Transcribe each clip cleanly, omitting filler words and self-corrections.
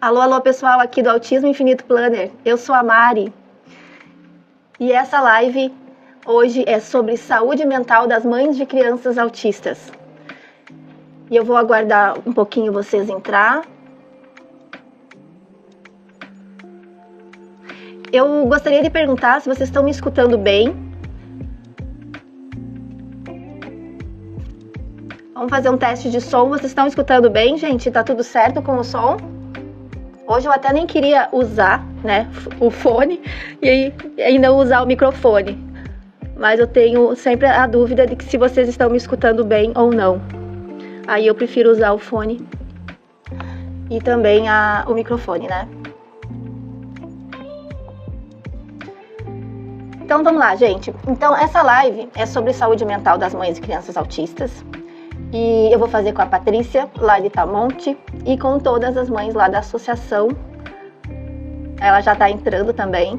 Alô, alô, pessoal aqui do Autismo Infinito Planner. Eu sou a Mari. E essa live hoje é sobre saúde mental das mães de crianças autistas. E eu vou aguardar um pouquinho vocês entrar. Eu gostaria de perguntar se vocês estão me escutando bem. Vamos fazer um teste de som. Vocês estão escutando bem, gente? Tá tudo certo com o som? Hoje eu até nem queria usar, né, o fone e não usar o microfone. Mas eu tenho sempre a dúvida de que se vocês estão me escutando bem ou não. Aí eu prefiro usar o fone e também o microfone, né? Então vamos lá, gente. Então essa live é sobre saúde mental das mães e crianças autistas. E eu vou fazer com a Patrícia, lá de Tamonte, e com todas as mães lá da associação. Ela já está entrando também,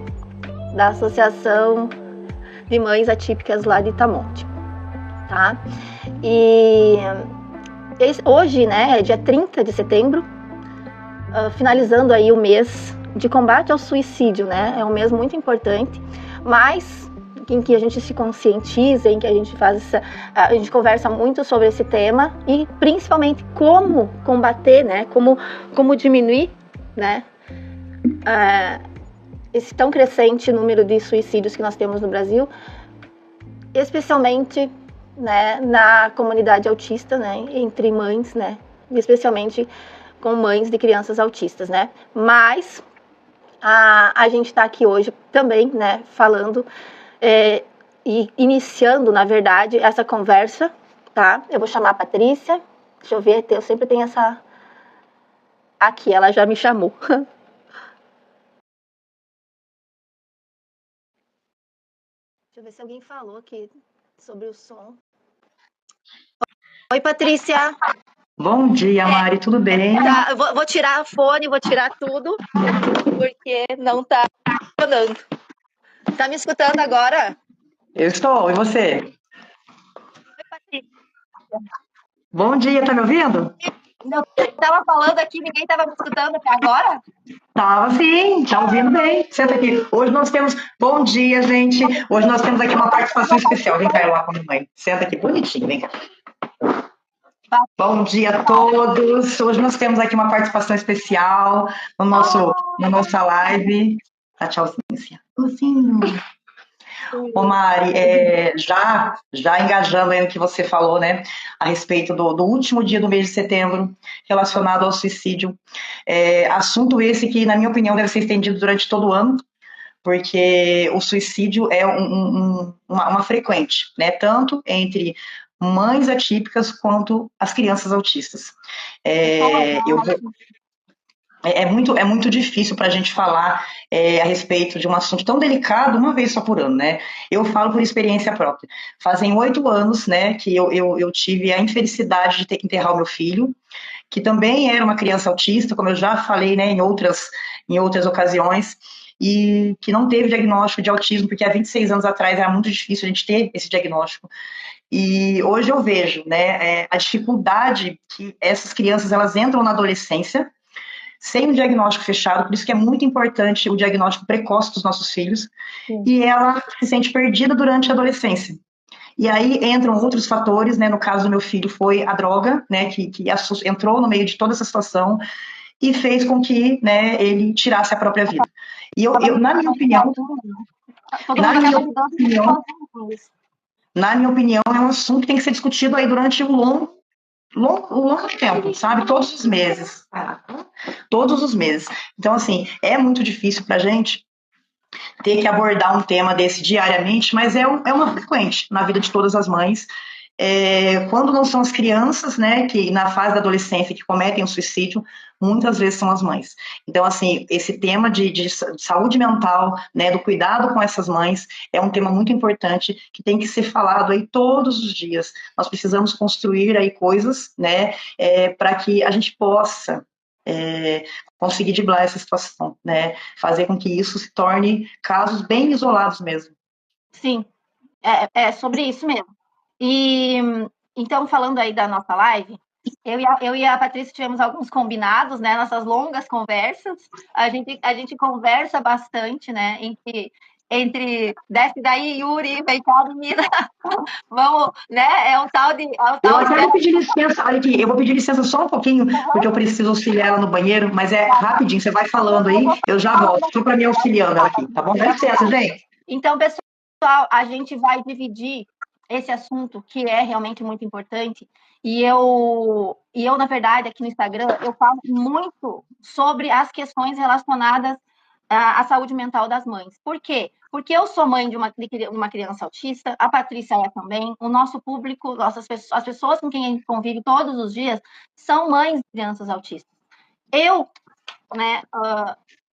da Associação de Mães Atípicas lá de Tamonte, tá? E hoje, né, é dia 30 de setembro, finalizando aí o mês de combate ao suicídio, né? É um mês muito importante, mas em que a gente se conscientiza, em que a gente a gente conversa muito sobre esse tema e principalmente como combater, né? Como diminuir, né? Esse tão crescente número de suicídios que nós temos no Brasil, especialmente, né, na comunidade autista, né? Entre mães, né? Especialmente com mães de crianças autistas, né? Mas a gente está aqui hoje também, né? Falando e iniciando, na verdade, essa conversa, tá? Eu vou chamar a Patrícia. Deixa eu ver, eu sempre tenho essa... Aqui, ela já me chamou. Deixa eu ver se alguém falou aqui sobre o som. Oi, Patrícia. Bom dia, Mari, tudo bem? Tá, eu vou tirar o fone, vou tirar tudo, porque não tá funcionando. Tá me escutando agora? Eu estou, e você? Oi, Patrícia. Bom dia, tá me ouvindo? Eu tava falando aqui, ninguém tava me escutando até agora? Tava sim, tá ouvindo bem. Senta aqui. Hoje nós temos... Bom dia, gente. Hoje nós temos aqui uma participação especial. Vem cá, eu lá com a mamãe. Senta aqui, bonitinho, vem cá. Bom dia a todos. Hoje nós temos aqui uma participação especial na nossa live. Tá, tchauzinho. Tchauzinho. Ô Mari, já engajando aí no que você falou, né, a respeito do último dia do mês de setembro, relacionado ao suicídio, assunto esse que, na minha opinião, deve ser estendido durante todo o ano, porque o suicídio é uma frequente, né, tanto entre mães atípicas quanto as crianças autistas. É muito difícil para a gente falar a respeito de um assunto tão delicado uma vez só por ano, né? Eu falo por experiência própria. Fazem 8 anos, né, que eu tive a infelicidade de ter que enterrar o meu filho, que também era uma criança autista, como eu já falei, né, em outras ocasiões, e que não teve diagnóstico de autismo, porque há 26 anos atrás era muito difícil a gente ter esse diagnóstico. E hoje eu vejo, né, a dificuldade que essas crianças elas entram na adolescência, sem um diagnóstico fechado, por isso que é muito importante o diagnóstico precoce dos nossos filhos. Sim. E ela se sente perdida durante a adolescência. E aí entram outros fatores, né? No caso do meu filho foi a droga, né? Que entrou no meio de toda essa situação e fez com que, né, ele tirasse a própria vida. E na minha opinião, é um assunto que tem que ser discutido aí durante um longo tempo, sabe? Todos os meses. Todos os meses. Então, assim, é muito difícil pra gente ter que abordar um tema desse diariamente, mas é uma frequente na vida de todas as mães. Quando não são as crianças, né, que na fase da adolescência que cometem o suicídio, muitas vezes são as mães. Então, assim, esse tema de saúde mental, né, do cuidado com essas mães, é um tema muito importante que tem que ser falado aí todos os dias. Nós precisamos construir aí coisas, né, para que a gente possa conseguir driblar essa situação, né, fazer com que isso se torne casos bem isolados mesmo. Sim, é sobre isso mesmo. E então, falando aí da nossa live, Eu e a Patrícia tivemos alguns combinados, né? Nossas longas conversas. A gente conversa bastante, né? Desce daí, Yuri, vem cá, menina. Vamos, né? É o Eu tal de até vou pedir licença, olha aqui, eu vou pedir licença só um pouquinho, porque eu preciso auxiliar ela no banheiro, mas é rapidinho, você vai falando aí, eu já volto, só para me auxiliando ela aqui, tá bom? Dá licença, gente. Então, pessoal, a gente vai dividir esse assunto que é realmente muito importante. Na verdade, aqui no Instagram, eu falo muito sobre as questões relacionadas à saúde mental das mães. Por quê? Porque eu sou mãe de uma criança autista, a Patrícia é também, o nosso público, as pessoas com quem a gente convive todos os dias, são mães de crianças autistas. Eu, né,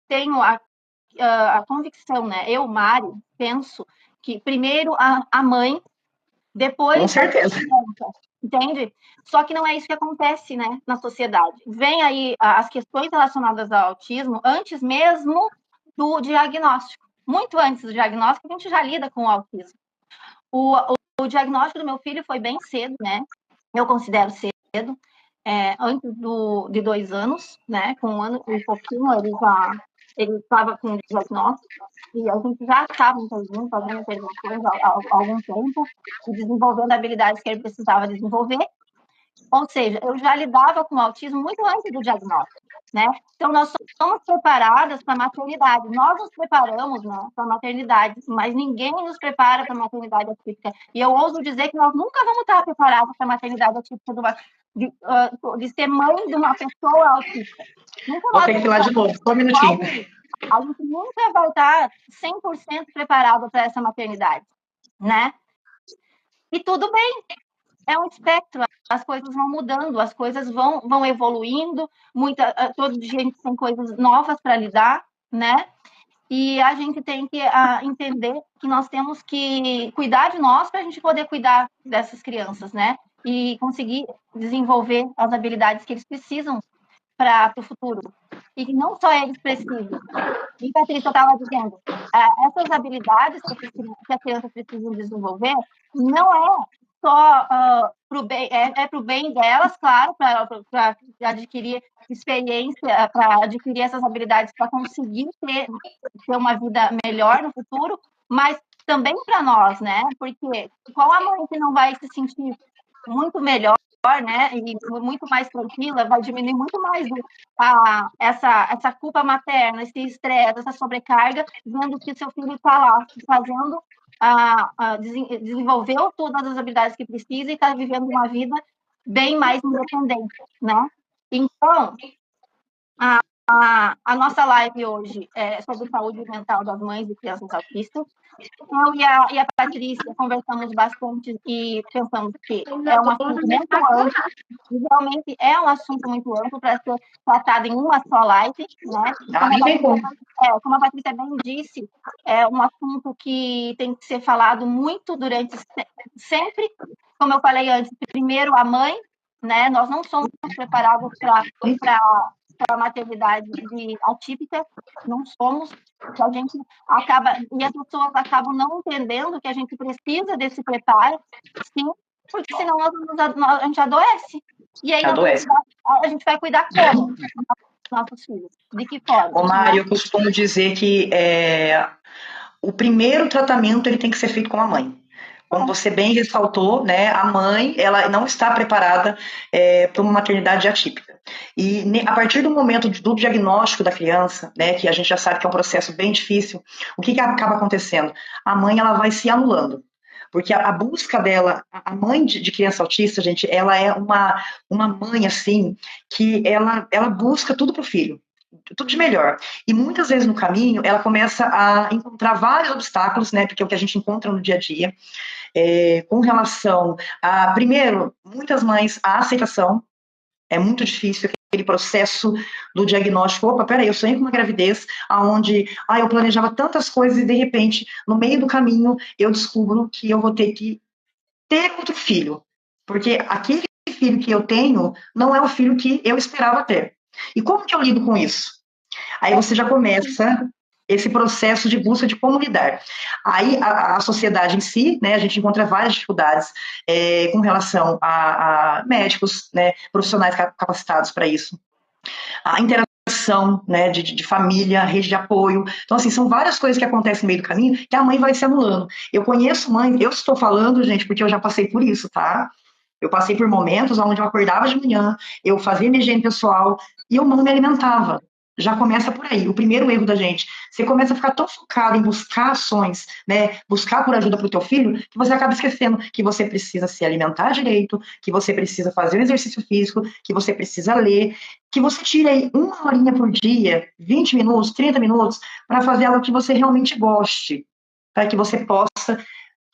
tenho a convicção, né? Eu, Mari, penso que primeiro a mãe, Com depois a certeza. criança, entende? Só que não é isso que acontece, né, na sociedade. Vem aí as questões relacionadas ao autismo antes mesmo do diagnóstico. Muito antes do diagnóstico, a gente já lida com o autismo. O diagnóstico do meu filho foi bem cedo, né? Eu considero cedo, antes de 2 anos, né? Com 1 ano e pouquinho, ele estava com diagnóstico e a gente já estava intervindo, fazendo intervenções há algum tempo e desenvolvendo habilidades que ele precisava desenvolver. Ou seja, eu já lidava com o autismo muito antes do diagnóstico, né? Então, nós somos preparadas para a maternidade. Nós nos preparamos, né, para a maternidade, mas ninguém nos prepara para a maternidade atípica. E eu ouso dizer que nós nunca vamos estar preparados para a maternidade atípica de ser mãe de uma pessoa autista. Nunca Vou nós ter que ir vamos lá estar. de novo, só um minutinho. A gente nunca vai estar 100% preparado para essa maternidade, né? E tudo bem, é um espectro, as coisas vão mudando, as coisas vão evoluindo, todo dia a gente tem coisas novas para lidar, né? E a gente tem que entender que nós temos que cuidar de nós para a gente poder cuidar dessas crianças, né? E conseguir desenvolver as habilidades que eles precisam para o futuro. E que não só eles precisam. E, Patrícia, eu estava dizendo, essas habilidades que as crianças precisam desenvolver não é só para o bem, para o bem delas, claro, para adquirir experiência, para adquirir essas habilidades, para conseguir ter uma vida melhor no futuro, mas também para nós, né? Porque qual a mãe que não vai se sentir muito melhor, né? E muito mais tranquila, vai diminuir muito mais essa culpa materna, esse estresse, essa sobrecarga, vendo que seu filho está lá fazendo, desenvolveu todas as habilidades que precisa e está vivendo uma vida bem mais independente, né? Então, a nossa live hoje é sobre saúde mental das mães e crianças autistas. Eu e a Patrícia conversamos bastante e pensamos que é um assunto muito amplo, realmente é um assunto muito amplo para ser tratado em uma só live, né? Não tem como. Como a Patrícia bem disse, é um assunto que tem que ser falado muito durante sempre, como eu falei antes, primeiro a mãe, né? Nós não somos preparados para a maternidade atípica, não somos, a gente acaba, e as pessoas acabam não entendendo que a gente precisa desse preparo, sim, porque senão a gente adoece. E aí a gente vai cuidar como? Nossos filhos. De que forma? Ô, Mário, eu costumo dizer que o primeiro tratamento ele tem que ser feito com a mãe. Como você bem ressaltou, né, a mãe ela não está preparada para uma maternidade atípica. E a partir do momento do diagnóstico da criança, né, que a gente já sabe que é um processo bem difícil, o que acaba acontecendo? A mãe ela vai se anulando. Porque a busca dela, a mãe de criança autista, gente, ela é uma mãe, assim, que ela busca tudo para o filho, tudo de melhor. E muitas vezes no caminho, ela começa a encontrar vários obstáculos, né, porque é o que a gente encontra no dia a dia, com relação a, primeiro, muitas mães, a aceitação, é muito difícil aquele processo do diagnóstico. Opa, peraí, eu sonhei com uma gravidez onde eu planejava tantas coisas e de repente, no meio do caminho, eu descubro que eu vou ter que ter outro filho. Porque aquele filho que eu tenho não é o filho que eu esperava ter. E como que eu lido com isso? Aí você já começa. esse processo de busca de como lidar. Aí a sociedade em si, né, a gente encontra várias dificuldades com relação a médicos, né, profissionais capacitados para isso, a interação, né, de família, rede de apoio. Então, assim, são várias coisas que acontecem no meio do caminho que a mãe vai se anulando. Eu conheço mães, eu estou falando, gente, porque eu já passei por isso, tá? Eu passei por momentos onde eu acordava de manhã, eu fazia minha higiene pessoal e eu não me alimentava. Já começa por aí. O primeiro erro da gente, você começa a ficar tão focado em buscar ações, né, buscar por ajuda para o teu filho, que você acaba esquecendo que você precisa se alimentar direito, que você precisa fazer um exercício físico, que você precisa ler, que você tire aí uma horinha por dia, 20 minutos, 30 minutos, para fazer algo que você realmente goste, para que você possa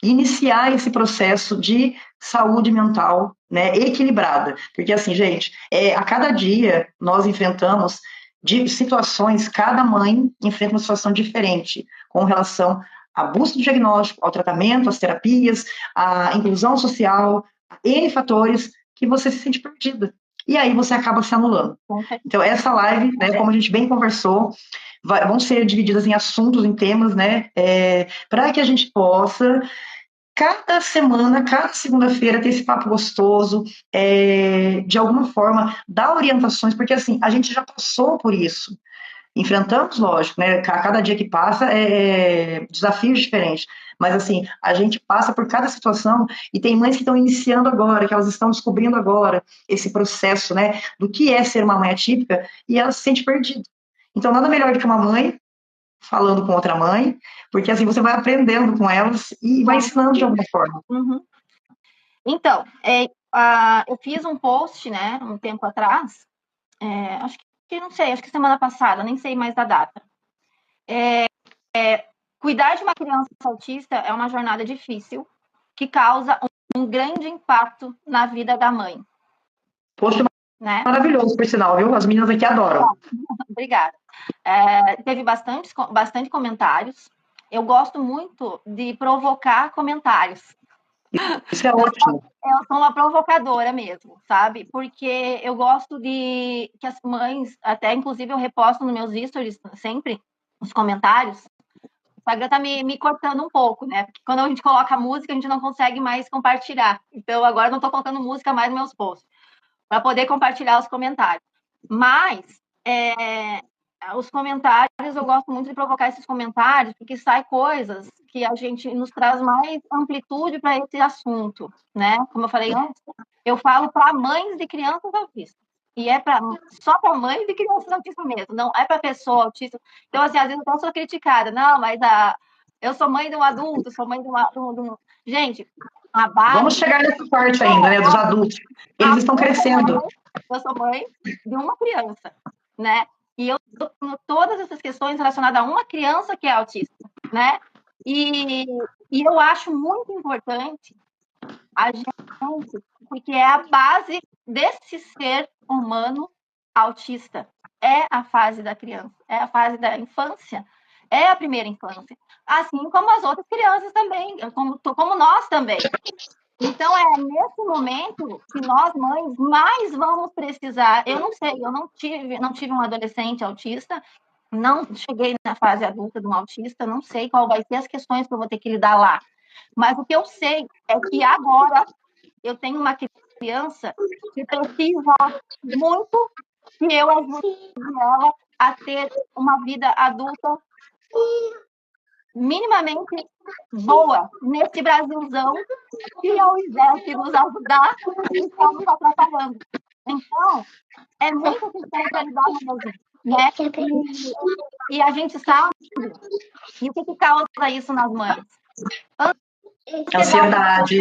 iniciar esse processo de saúde mental, né, equilibrada. Porque, assim, gente, a cada dia nós enfrentamos de situações, cada mãe enfrenta uma situação diferente com relação à busca do diagnóstico, ao tratamento, às terapias, à inclusão social, N fatores que você se sente perdida. E aí você acaba se anulando. Então, essa live, né, como a gente bem conversou, vão ser divididas em assuntos, em temas, né, para que a gente possa cada semana, cada segunda-feira, ter esse papo gostoso, de alguma forma, dar orientações, porque assim, a gente já passou por isso. Enfrentamos, lógico, né? Cada dia que passa desafios diferentes. Mas assim, a gente passa por cada situação e tem mães que estão iniciando agora, que elas estão descobrindo agora esse processo, né? Do que é ser uma mãe atípica e ela se sente perdida. Então, nada melhor do que uma mãe falando com outra mãe, porque assim você vai aprendendo com elas e vai ensinando de alguma forma. Uhum. Então, eu fiz um post, né, um tempo atrás, acho que não sei, acho que semana passada, nem sei mais da data. Cuidar de uma criança autista é uma jornada difícil que causa um grande impacto na vida da mãe. Poxa, né? Maravilhoso, por sinal, viu? As meninas aqui adoram. Obrigada. Teve bastante comentários. Eu gosto muito de provocar comentários. Isso é ótimo. Eu sou uma provocadora mesmo, sabe? Porque eu gosto de que as mães, até inclusive eu reposto nos meus stories sempre, os comentários. O Instagram tá me cortando um pouco, né? Porque quando a gente coloca música, a gente não consegue mais compartilhar. Então agora eu não tô colocando música mais nos meus posts, para poder compartilhar os comentários. Mas os comentários, eu gosto muito de provocar esses comentários, porque sai coisas que a gente nos traz mais amplitude para esse assunto, né? Como eu falei antes, eu falo para mães de crianças autistas. E só para mães de crianças autistas mesmo, não é para pessoa autista. Então, assim, às vezes eu sou criticada. Não, mas eu sou mãe de um adulto, sou mãe de um... Gente, a base... Vamos chegar nessa parte ainda, né, dos adultos. Eles estão crescendo. Eu sou mãe de uma criança, né? E eu tenho todas essas questões relacionadas a uma criança que é autista, né? E eu acho muito importante a gente, porque é a base desse ser humano autista. É a fase da criança, é a fase da infância, é a primeira infância. Assim como as outras crianças também, como nós também. Então, é nesse momento que nós, mães, mais vamos precisar. Eu não sei, eu não tive um adolescente autista, não cheguei na fase adulta de um autista, não sei qual vai ser as questões que eu vou ter que lidar lá. Mas o que eu sei é que agora eu tenho uma criança que precisa muito que eu ajude ela a ter uma vida adulta minimamente boa nesse Brasilzão que ao invés de nos ajudar, está nos atrapalhando. Então, é muita questão para lidar com isso, né? E a gente sabe, e o que causa isso nas mães? Ansiedade,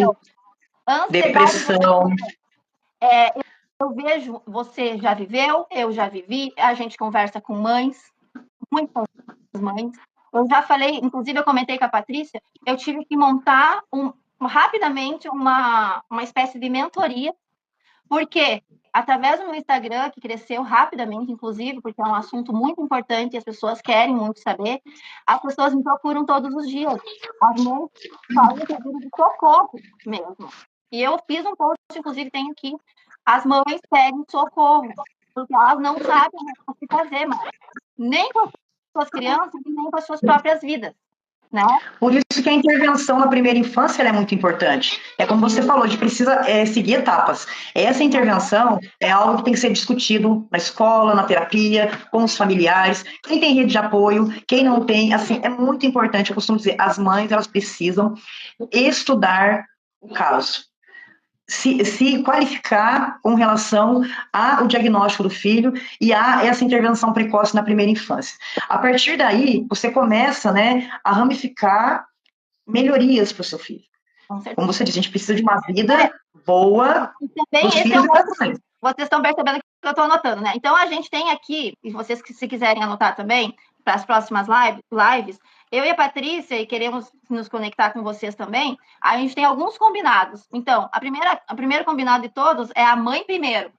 depressão. Eu vejo, você já viveu, eu já vivi, a gente conversa com mães, muitas mães. Eu já falei, inclusive eu comentei com a Patrícia, eu tive que montar rapidamente uma espécie de mentoria, porque através do meu Instagram, que cresceu rapidamente, inclusive, porque é um assunto muito importante e as pessoas querem muito saber, as pessoas me procuram todos os dias. As mães fazem pedido de socorro mesmo. E eu fiz um post, inclusive tem aqui, as mães pedem socorro, porque elas não sabem o que fazer mais. Nem com suas crianças e nem com as suas próprias vidas, né? Por isso que a intervenção na primeira infância é muito importante. É como você falou, a gente precisa seguir etapas. Essa intervenção é algo que tem que ser discutido na escola, na terapia, com os familiares, quem tem rede de apoio, quem não tem, assim, é muito importante. Eu costumo dizer, as mães, elas precisam estudar o caso. Se qualificar com relação ao diagnóstico do filho e a essa intervenção precoce na primeira infância. A partir daí, você começa, né, a ramificar melhorias para o seu filho. Como você disse, a gente precisa de uma vida boa para os filhos e para as mães. Vocês estão percebendo que eu estou anotando, né? Então, a gente tem aqui, e vocês se quiserem anotar também, para as próximas lives, eu e a Patrícia, e queremos nos conectar com vocês também, a gente tem alguns combinados. Então, o primeiro combinado de todos é a mãe primeiro,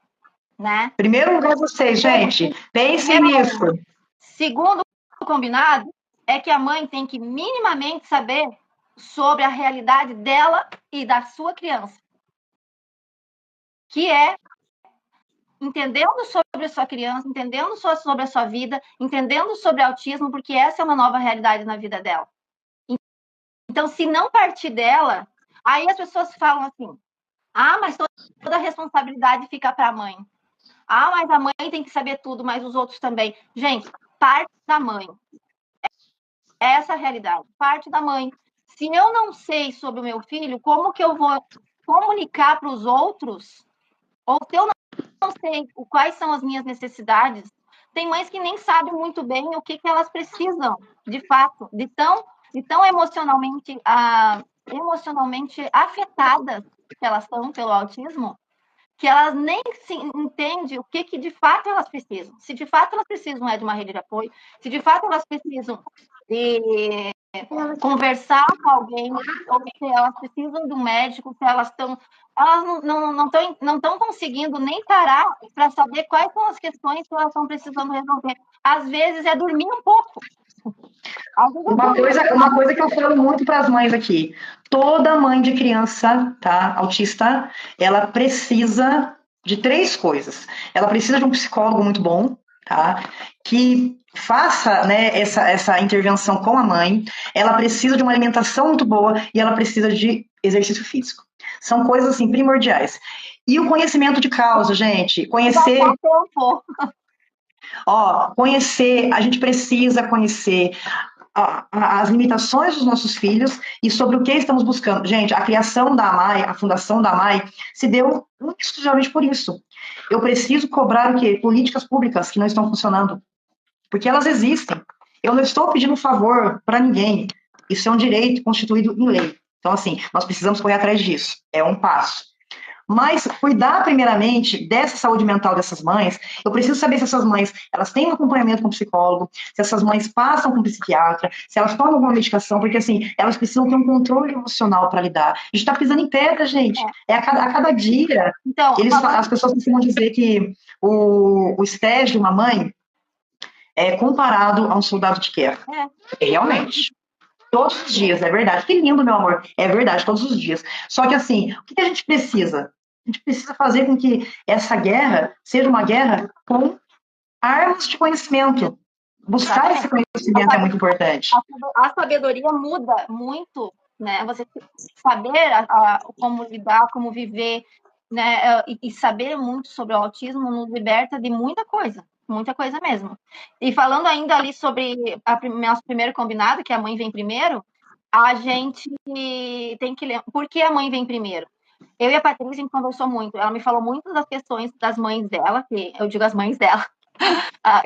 né? Primeiro lugar vocês, gente. Pensem nisso. Segundo combinado é que a mãe tem que minimamente saber sobre a realidade dela e da sua criança, que é entendendo sobre a sua criança, entendendo sobre a sua vida, entendendo sobre autismo, porque essa é uma nova realidade na vida dela. Então, se não partir dela, aí as pessoas falam assim, mas toda a responsabilidade fica para a mãe. Mas a mãe tem que saber tudo, mas os outros também. Gente, parte da mãe. Essa é a realidade, parte da mãe. Se eu não sei sobre o meu filho, como que eu vou comunicar para os outros? Ou se eu não sei quais são as minhas necessidades, tem mães que nem sabem muito bem o que elas precisam, de fato, de tão emocionalmente afetadas que elas são pelo autismo, que elas nem se entendem o que de fato elas precisam. Se de fato elas precisam de uma rede de apoio, se de fato elas precisam de conversar com alguém, ou se elas precisam do médico, se elas estão. Elas não estão conseguindo nem parar para saber quais são as questões que elas estão precisando resolver. Às vezes é dormir um pouco. Uma coisa que eu falo muito para as mães aqui: toda mãe de criança, tá, autista, ela precisa de 3 coisas. Ela precisa de um psicólogo muito bom, tá, que faça, né, essa intervenção com a mãe. Ela precisa de uma alimentação muito boa e ela precisa de exercício físico. São coisas assim primordiais. E o conhecimento de causa, gente, conhecer. Conhecer, a gente precisa conhecer as limitações dos nossos filhos e sobre o que estamos buscando. Gente, a criação da AMAI, a fundação da AMAI, se deu exclusivamente por isso. Eu preciso cobrar o quê? Políticas públicas que não estão funcionando. Porque elas existem. Eu não estou pedindo um favor para ninguém. Isso é um direito constituído em lei. Então, assim, nós precisamos correr atrás disso. É um passo. Mas cuidar primeiramente dessa saúde mental dessas mães, eu preciso saber se essas mães elas têm um acompanhamento com psicólogo, se essas mães passam com psiquiatra, se elas tomam alguma medicação, porque assim, elas precisam ter um controle emocional para lidar. A gente está pisando em pedra, gente. A cada dia. Então, as pessoas costumam dizer que o estresse de uma mãe é comparado a um soldado de guerra. Realmente. Todos os dias, é verdade. Que lindo, meu amor. É verdade, todos os dias. Só que assim, o que a gente precisa? A gente precisa fazer com que essa guerra seja uma guerra com armas de conhecimento. Buscar esse conhecimento é muito importante. A sabedoria muda muito, né? Você saber como lidar, como viver, né? E saber muito sobre o autismo nos liberta de muita coisa mesmo. E falando ainda ali sobre nosso primeiro combinado, que a mãe vem primeiro, a gente tem que lembrar. Por que a mãe vem primeiro? Eu e a Patrícia, a gente conversou muito. Ela me falou muito das questões das mães dela, que eu digo as mães dela.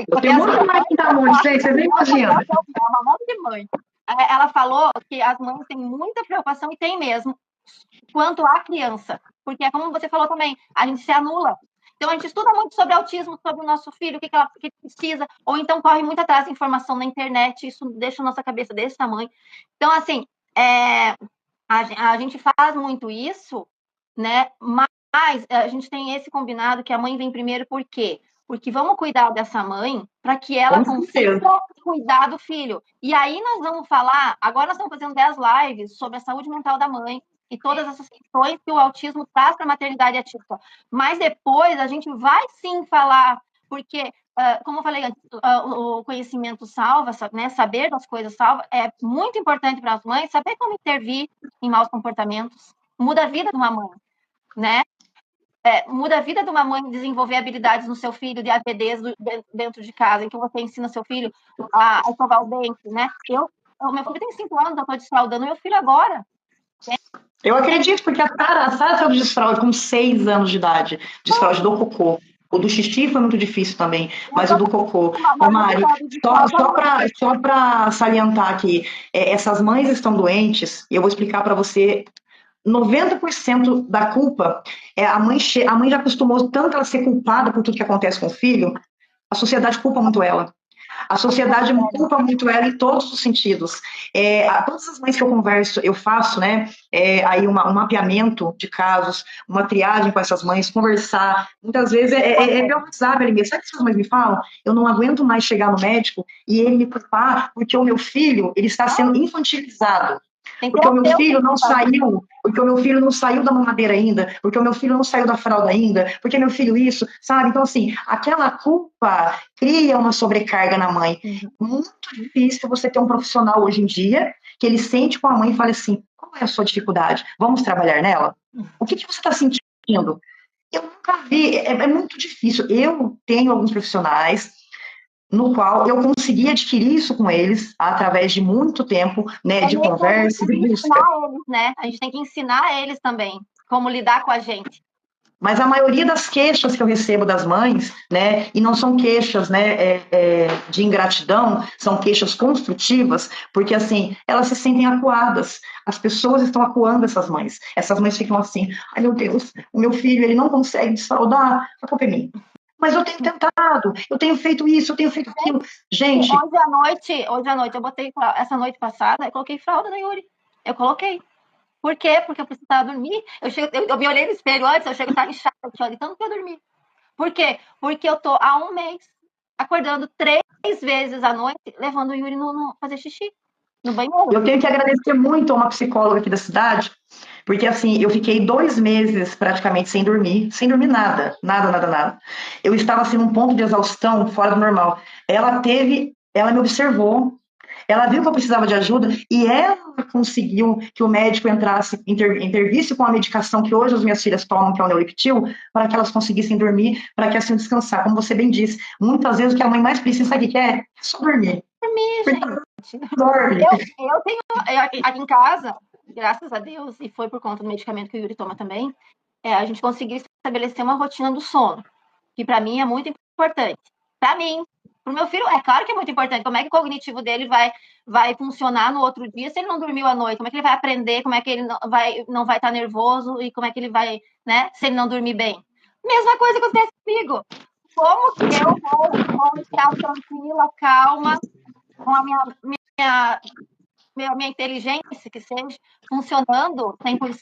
Eu tenho muito mais que dar muito, gente, vocês nem imaginam. É uma monte de mãe. Ela falou que as mães têm muita preocupação, e tem mesmo, quanto à criança. Porque, como você falou também, a gente se anula. Então, a gente estuda muito sobre autismo, sobre o nosso filho, o que ela precisa, ou então corre muito atrás de informação na internet, isso deixa a nossa cabeça desse tamanho. Então, assim, a gente faz muito isso, né? Mas a gente tem esse combinado que a mãe vem primeiro, por quê? Porque vamos cuidar dessa mãe para que ela consiga cuidar do filho. E aí nós vamos falar, agora nós estamos fazendo 10 lives sobre a saúde mental da mãe e todas essas questões que o autismo traz para a maternidade atípica. Mas depois a gente vai sim falar, porque, como eu falei antes, o conhecimento salva, né? Saber das coisas salva. É muito importante para as mães saber como intervir em maus comportamentos. Muda a vida de uma mãe, né? Muda a vida de uma mãe desenvolver habilidades no seu filho de APDs dentro de casa, em que você ensina seu filho a escovar o dente, né? O meu filho tem 5 anos, eu estou desfraudando meu filho agora. Eu acredito, porque a Sara saiu do desfraude com 6 anos de idade, desfraude do cocô. O do xixi foi muito difícil também, mas o do cocô. Ô, Mari, só para salientar aqui, essas mães estão doentes, e eu vou explicar para você 90% da culpa a mãe já acostumou tanto ela ser culpada por tudo que acontece com o filho, a sociedade culpa muito ela. A sociedade culpa muito ela em todos os sentidos. Todas as mães que eu converso, eu faço, né, aí um mapeamento de casos, uma triagem com essas mães, conversar. Muitas vezes pelo WhatsApp ali mesmo. Sabe o que as mães me falam? Eu não aguento mais chegar no médico e ele me culpar porque o meu filho ele está sendo infantilizado. Porque o meu filho não saiu, porque o meu filho não saiu da mamadeira ainda, porque o meu filho não saiu da fralda ainda, porque meu filho isso, sabe? Então, assim, aquela culpa cria uma sobrecarga na mãe. Muito difícil você ter um profissional hoje em dia que ele sente com a mãe e fale assim, qual é a sua dificuldade? Vamos trabalhar nela? O que você está sentindo? Eu nunca vi, é muito difícil. Eu tenho alguns profissionais no qual eu consegui adquirir isso com eles através de muito tempo, né, de conversa, de busca. Eles, né? A gente tem que ensinar eles também como lidar com a gente. Mas a maioria das queixas que eu recebo das mães, né, e não são queixas, né, de ingratidão, são queixas construtivas, porque assim, elas se sentem acuadas. As pessoas estão acuando essas mães. Essas mães ficam assim, ai meu Deus, o meu filho, ele não consegue desfraldar, a culpa é minha. Mas eu tenho tentado, eu tenho feito isso, eu tenho feito aquilo. Gente. Hoje à noite, eu botei, essa noite passada, eu coloquei fralda no Yuri. Eu coloquei. Por quê? Porque eu precisava dormir. Eu me olhei no espelho antes, eu chego a estar inchada, de tanto que eu dormi. Por quê? Porque eu tô há um mês acordando 3 vezes à noite, levando o Yuri no fazer xixi. No banheiro. Eu tenho que agradecer muito a uma psicóloga aqui da cidade, porque assim, eu fiquei 2 meses praticamente sem dormir nada. Eu estava assim num ponto de exaustão fora do normal. Ela me observou, ela viu que eu precisava de ajuda e ela conseguiu que o médico intervisse com a medicação que hoje as minhas filhas tomam, que é o Neulictil, para que elas conseguissem dormir, para que assim descansar. Como você bem disse, muitas vezes o que a mãe mais precisa, sabe o que é? Só dormir. Dormir, gente. Eu tenho aqui em casa, graças a Deus, e foi por conta do medicamento que o Yuri toma também, a gente conseguiu estabelecer uma rotina do sono, que para mim é muito importante. Para mim, para o meu filho, é claro que é muito importante. Como é que o cognitivo dele vai funcionar no outro dia se ele não dormiu à noite? Como é que ele vai aprender? Como é que ele não vai estar nervoso? E como é que ele vai, né, se ele não dormir bem? Mesma coisa que acontece comigo. Como que eu vou estar tranquila, calma, com a minha inteligência, que seja, funcionando 100%,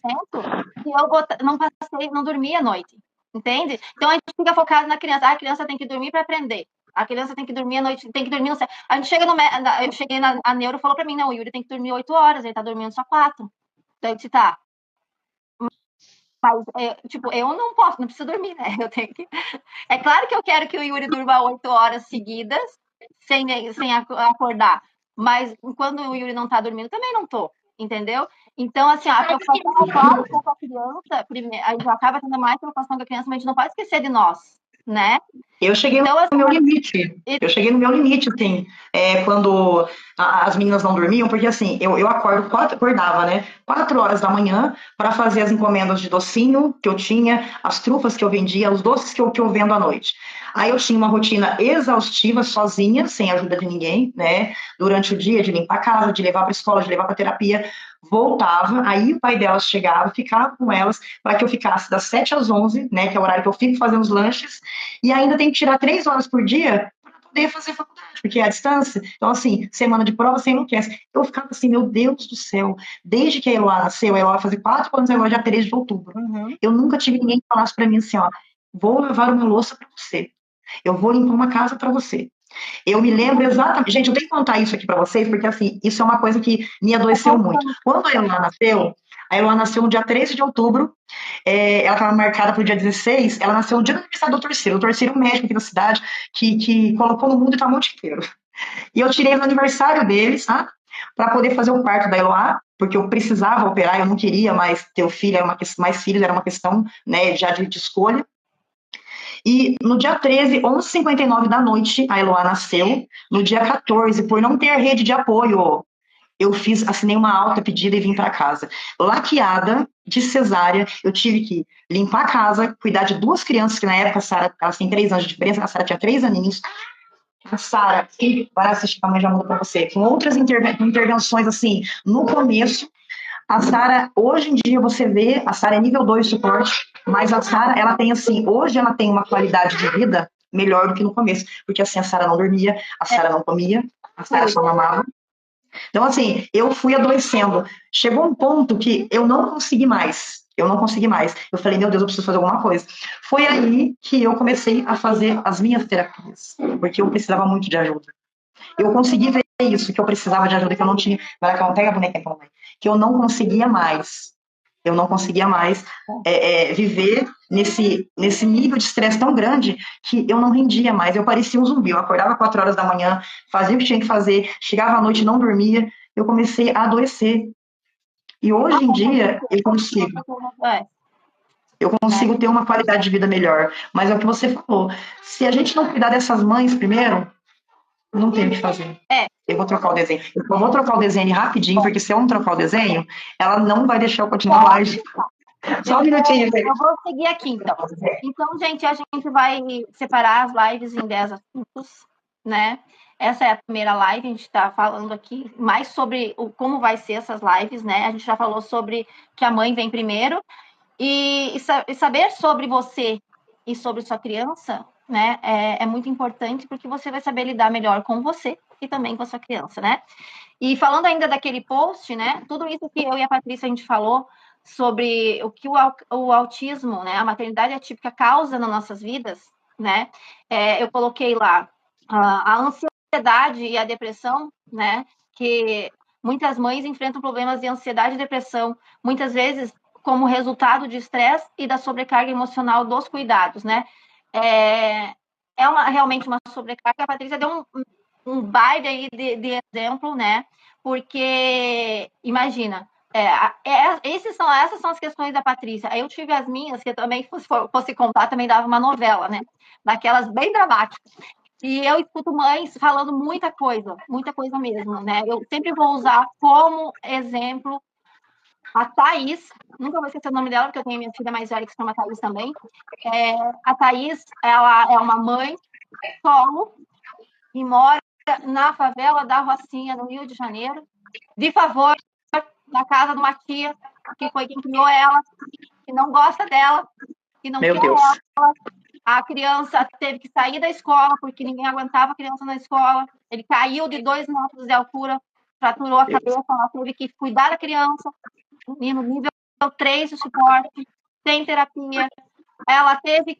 e eu não dormi à noite, entende? Então, a gente fica focado na criança. A criança tem que dormir para aprender. A criança tem que dormir à noite, tem que dormir... A gente chega eu cheguei a neuro falou para mim, não, o Yuri tem que dormir 8 horas, ele tá dormindo só 4. Então, eu disse, tá. Mas, eu não posso, não preciso dormir, né? Eu tenho que... É claro que eu quero que o Yuri durma 8 horas seguidas, sem acordar. Mas quando o Yuri não tá dormindo, também não tô, entendeu? Então, assim, a preocupação com a criança, a gente acaba tendo mais preocupação com a criança, mas a gente não pode esquecer de nós, né? Eu cheguei no meu limite. Eu cheguei no meu limite, assim, quando as meninas não dormiam, porque assim, eu acordava, né, 4 horas da manhã para fazer as encomendas de docinho que eu tinha, as trufas que eu vendia, os doces que eu vendo à noite. Aí eu tinha uma rotina exaustiva, sozinha, sem ajuda de ninguém, né, durante o dia, de limpar a casa, de levar para a escola, de levar para terapia. Voltava, aí o pai delas chegava, ficava com elas, para que eu ficasse das 7 às 11, né, que é o horário que eu fico fazendo os lanches, e ainda tem que tirar 3 horas por dia para poder fazer faculdade, porque é à distância. Então, assim, semana de prova, você enlouquece. Eu ficava assim, meu Deus do céu, desde que a Eloá nasceu, a Eloá vai fazer 4 anos agora, já 13 de outubro. Eu nunca tive ninguém que falasse para mim assim, ó, vou lavar uma louça para você, eu vou limpar uma casa para você. Eu me lembro exatamente, gente, eu tenho que contar isso aqui para vocês, porque assim, isso é uma coisa que me adoeceu muito. Quando a Eloá nasceu, A Eloá nasceu no dia 13 de outubro, ela estava marcada para o dia 16, ela nasceu no dia do aniversário do doutor Ciro. O doutor Ciro é um médico aqui da cidade que colocou no mundo e tá o mundo inteiro. E eu tirei no aniversário deles, tá? Para poder fazer o parto da Eloá, porque eu precisava operar, eu não queria mais ter o filho, era uma questão, mais filhos, era uma questão, né, já de escolha. E no dia 13, 11h59 da noite, a Eloá nasceu. No dia 14, por não ter rede de apoio, eu assinei uma alta pedida e vim para casa. Laqueada, de cesárea, eu tive que limpar a casa, cuidar de duas crianças, que na época a Sara, elas têm 3 anos de diferença, a Sara tinha 3 aninhos. A Sara, que vai assistir, a mãe já muda para você, com outras intervenções, assim, no começo, a Sara, hoje em dia, você vê, a Sara é nível 2 de suporte, mas a Sara, ela tem, assim, hoje ela tem uma qualidade de vida melhor do que no começo, porque, assim, a Sara não dormia, a Sara não comia, a Sara só mamava. Então, assim, eu fui adoecendo. Chegou um ponto que eu não consegui mais. Eu não consegui mais. Eu falei, meu Deus, eu preciso fazer alguma coisa. Foi aí que eu comecei a fazer as minhas terapias, porque eu precisava muito de ajuda. Eu consegui ver isso, que eu precisava de ajuda, que eu não tinha. Agora, pega a boneca então, mãe. Que eu não conseguia mais. Eu não conseguia mais viver nesse nível de estresse tão grande que eu não rendia mais. Eu parecia um zumbi. Eu acordava 4 horas da manhã, fazia o que tinha que fazer, chegava à noite e não dormia. Eu comecei a adoecer. E hoje em dia eu consigo ter uma qualidade de vida melhor. Mas é o que você falou. Se a gente não cuidar dessas mães primeiro, não tem o que fazer. Eu vou trocar o desenho. Eu vou trocar o desenho rapidinho, porque se eu não trocar o desenho, ela não vai deixar eu continuar a live. Só um minutinho, gente. Eu vou seguir aqui, então. Então, gente, a gente vai separar as lives em 10 assuntos, né? Essa é a primeira live, a gente está falando aqui mais sobre como vai ser essas lives, né? A gente já falou sobre que a mãe vem primeiro e saber sobre você e sobre sua criança, né? É muito importante porque você vai saber lidar melhor com você e também com a sua criança, né? E falando ainda daquele post, né? Tudo isso que eu e a Patrícia a gente falou sobre o que o autismo, né? A maternidade atípica causa nas nossas vidas, né? Eu coloquei lá a ansiedade e a depressão, né? Que muitas mães enfrentam problemas de ansiedade e depressão, muitas vezes como resultado de estresse e da sobrecarga emocional dos cuidados, né? Realmente uma sobrecarga. A Patrícia deu um baile aí de exemplo, né? Porque, imagina, essas são as questões da Patrícia. Eu tive as minhas, que eu também, se fosse contar, também dava uma novela, né? Daquelas bem dramáticas. E eu escuto mães falando muita coisa mesmo, né? Eu sempre vou usar como exemplo a Thaís, nunca vou esquecer o nome dela, porque eu tenho minha filha mais velha que se chama Thaís também. A Thaís, ela é uma mãe solo e mora na favela da Rocinha, no Rio de Janeiro, de favor, na casa de uma tia, que foi quem criou ela, que não gosta dela, que não Meu quer Deus. ela. A criança teve que sair da escola, porque ninguém aguentava a criança na escola. Ele caiu de 2 metros de altura, fraturou a cabeça, ela teve que cuidar da criança, no nível 3 de suporte, sem terapia. Ela teve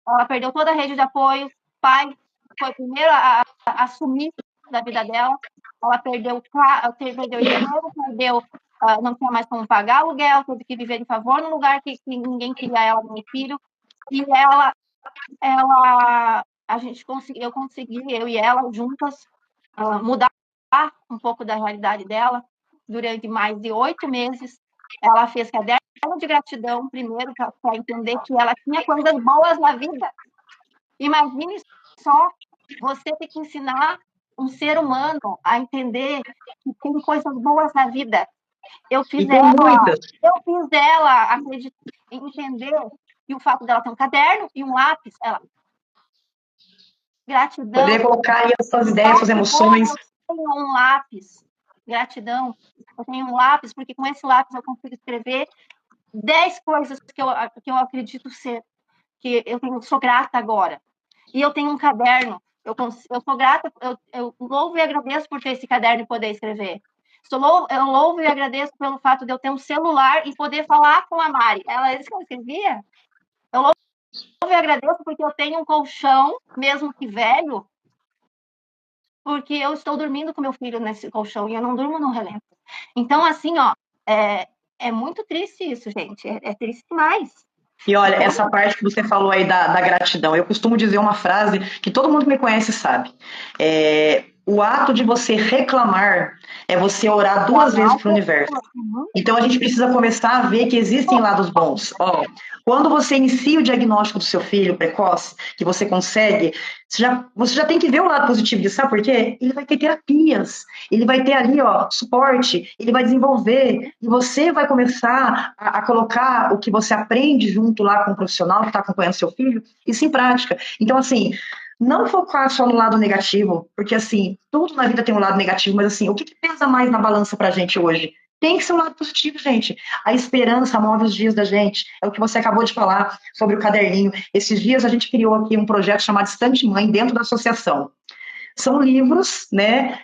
ela perdeu toda a rede de apoio. O pai foi o primeiro a assumir da vida dela. Ela perdeu o dinheiro, não tinha mais como pagar aluguel, teve que viver de favor num lugar que ninguém queria ela, nem filho. E eu e ela juntas mudar um pouco da realidade dela durante mais de 8 meses. Ela fez caderno de gratidão primeiro para entender que ela tinha coisas boas na vida. Imagine só você ter que ensinar um ser humano a entender que tem coisas boas na vida. Eu fiz ela acreditar, entender que o fato dela ter um caderno e um lápis, gratidão. Poderia colocar aí as suas ideias, suas emoções. Eu tenho um lápis, gratidão. Eu tenho um lápis, porque com esse lápis eu consigo escrever 10 coisas que eu acredito ser, que eu sou grata agora. E eu tenho um caderno, eu sou grata, eu louvo e agradeço por ter esse caderno e poder escrever. Eu louvo e agradeço pelo fato de eu ter um celular e poder falar com a Mari. Ela disse que eu escrevia. Eu louvo e agradeço porque eu tenho um colchão, mesmo que velho, porque eu estou dormindo com meu filho nesse colchão e eu não durmo no relento. Então, assim, É muito triste isso, gente. É triste demais. E olha, Então, essa parte que você falou aí da gratidão, eu costumo dizer uma frase que todo mundo que me conhece sabe. O ato de você reclamar é você orar duas vezes para o universo. Então a gente precisa começar a ver que existem lados bons. Ó, quando você inicia o diagnóstico do seu filho precoce, que você consegue, você já tem que ver o lado positivo disso, sabe por quê? Ele vai ter terapias, ele vai ter ali, ó, suporte, ele vai desenvolver, e você vai começar a colocar o que você aprende junto lá com o profissional que está acompanhando seu filho, isso em prática. Então, assim, não focar só no lado negativo, porque assim, tudo na vida tem um lado negativo, mas assim, o que pesa mais na balança pra gente hoje? Tem que ser um lado positivo, gente. A esperança move os dias da gente. É o que você acabou de falar sobre o caderninho. Esses dias a gente criou aqui um projeto chamado Estante Mãe dentro da associação. São livros, né,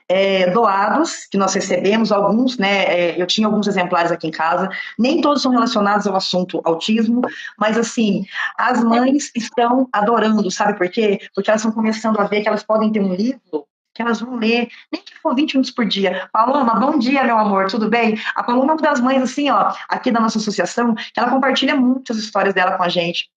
doados, que nós recebemos, alguns, né, eu tinha alguns exemplares aqui em casa, nem todos são relacionados ao assunto autismo, mas, assim, as mães estão adorando, sabe por quê? Porque elas estão começando a ver que elas podem ter um livro que elas vão ler, nem que for 20 minutos por dia. Paloma, bom dia, meu amor, tudo bem? A Paloma é uma das mães, assim, ó, aqui da nossa associação, que ela compartilha muitas histórias dela com a gente.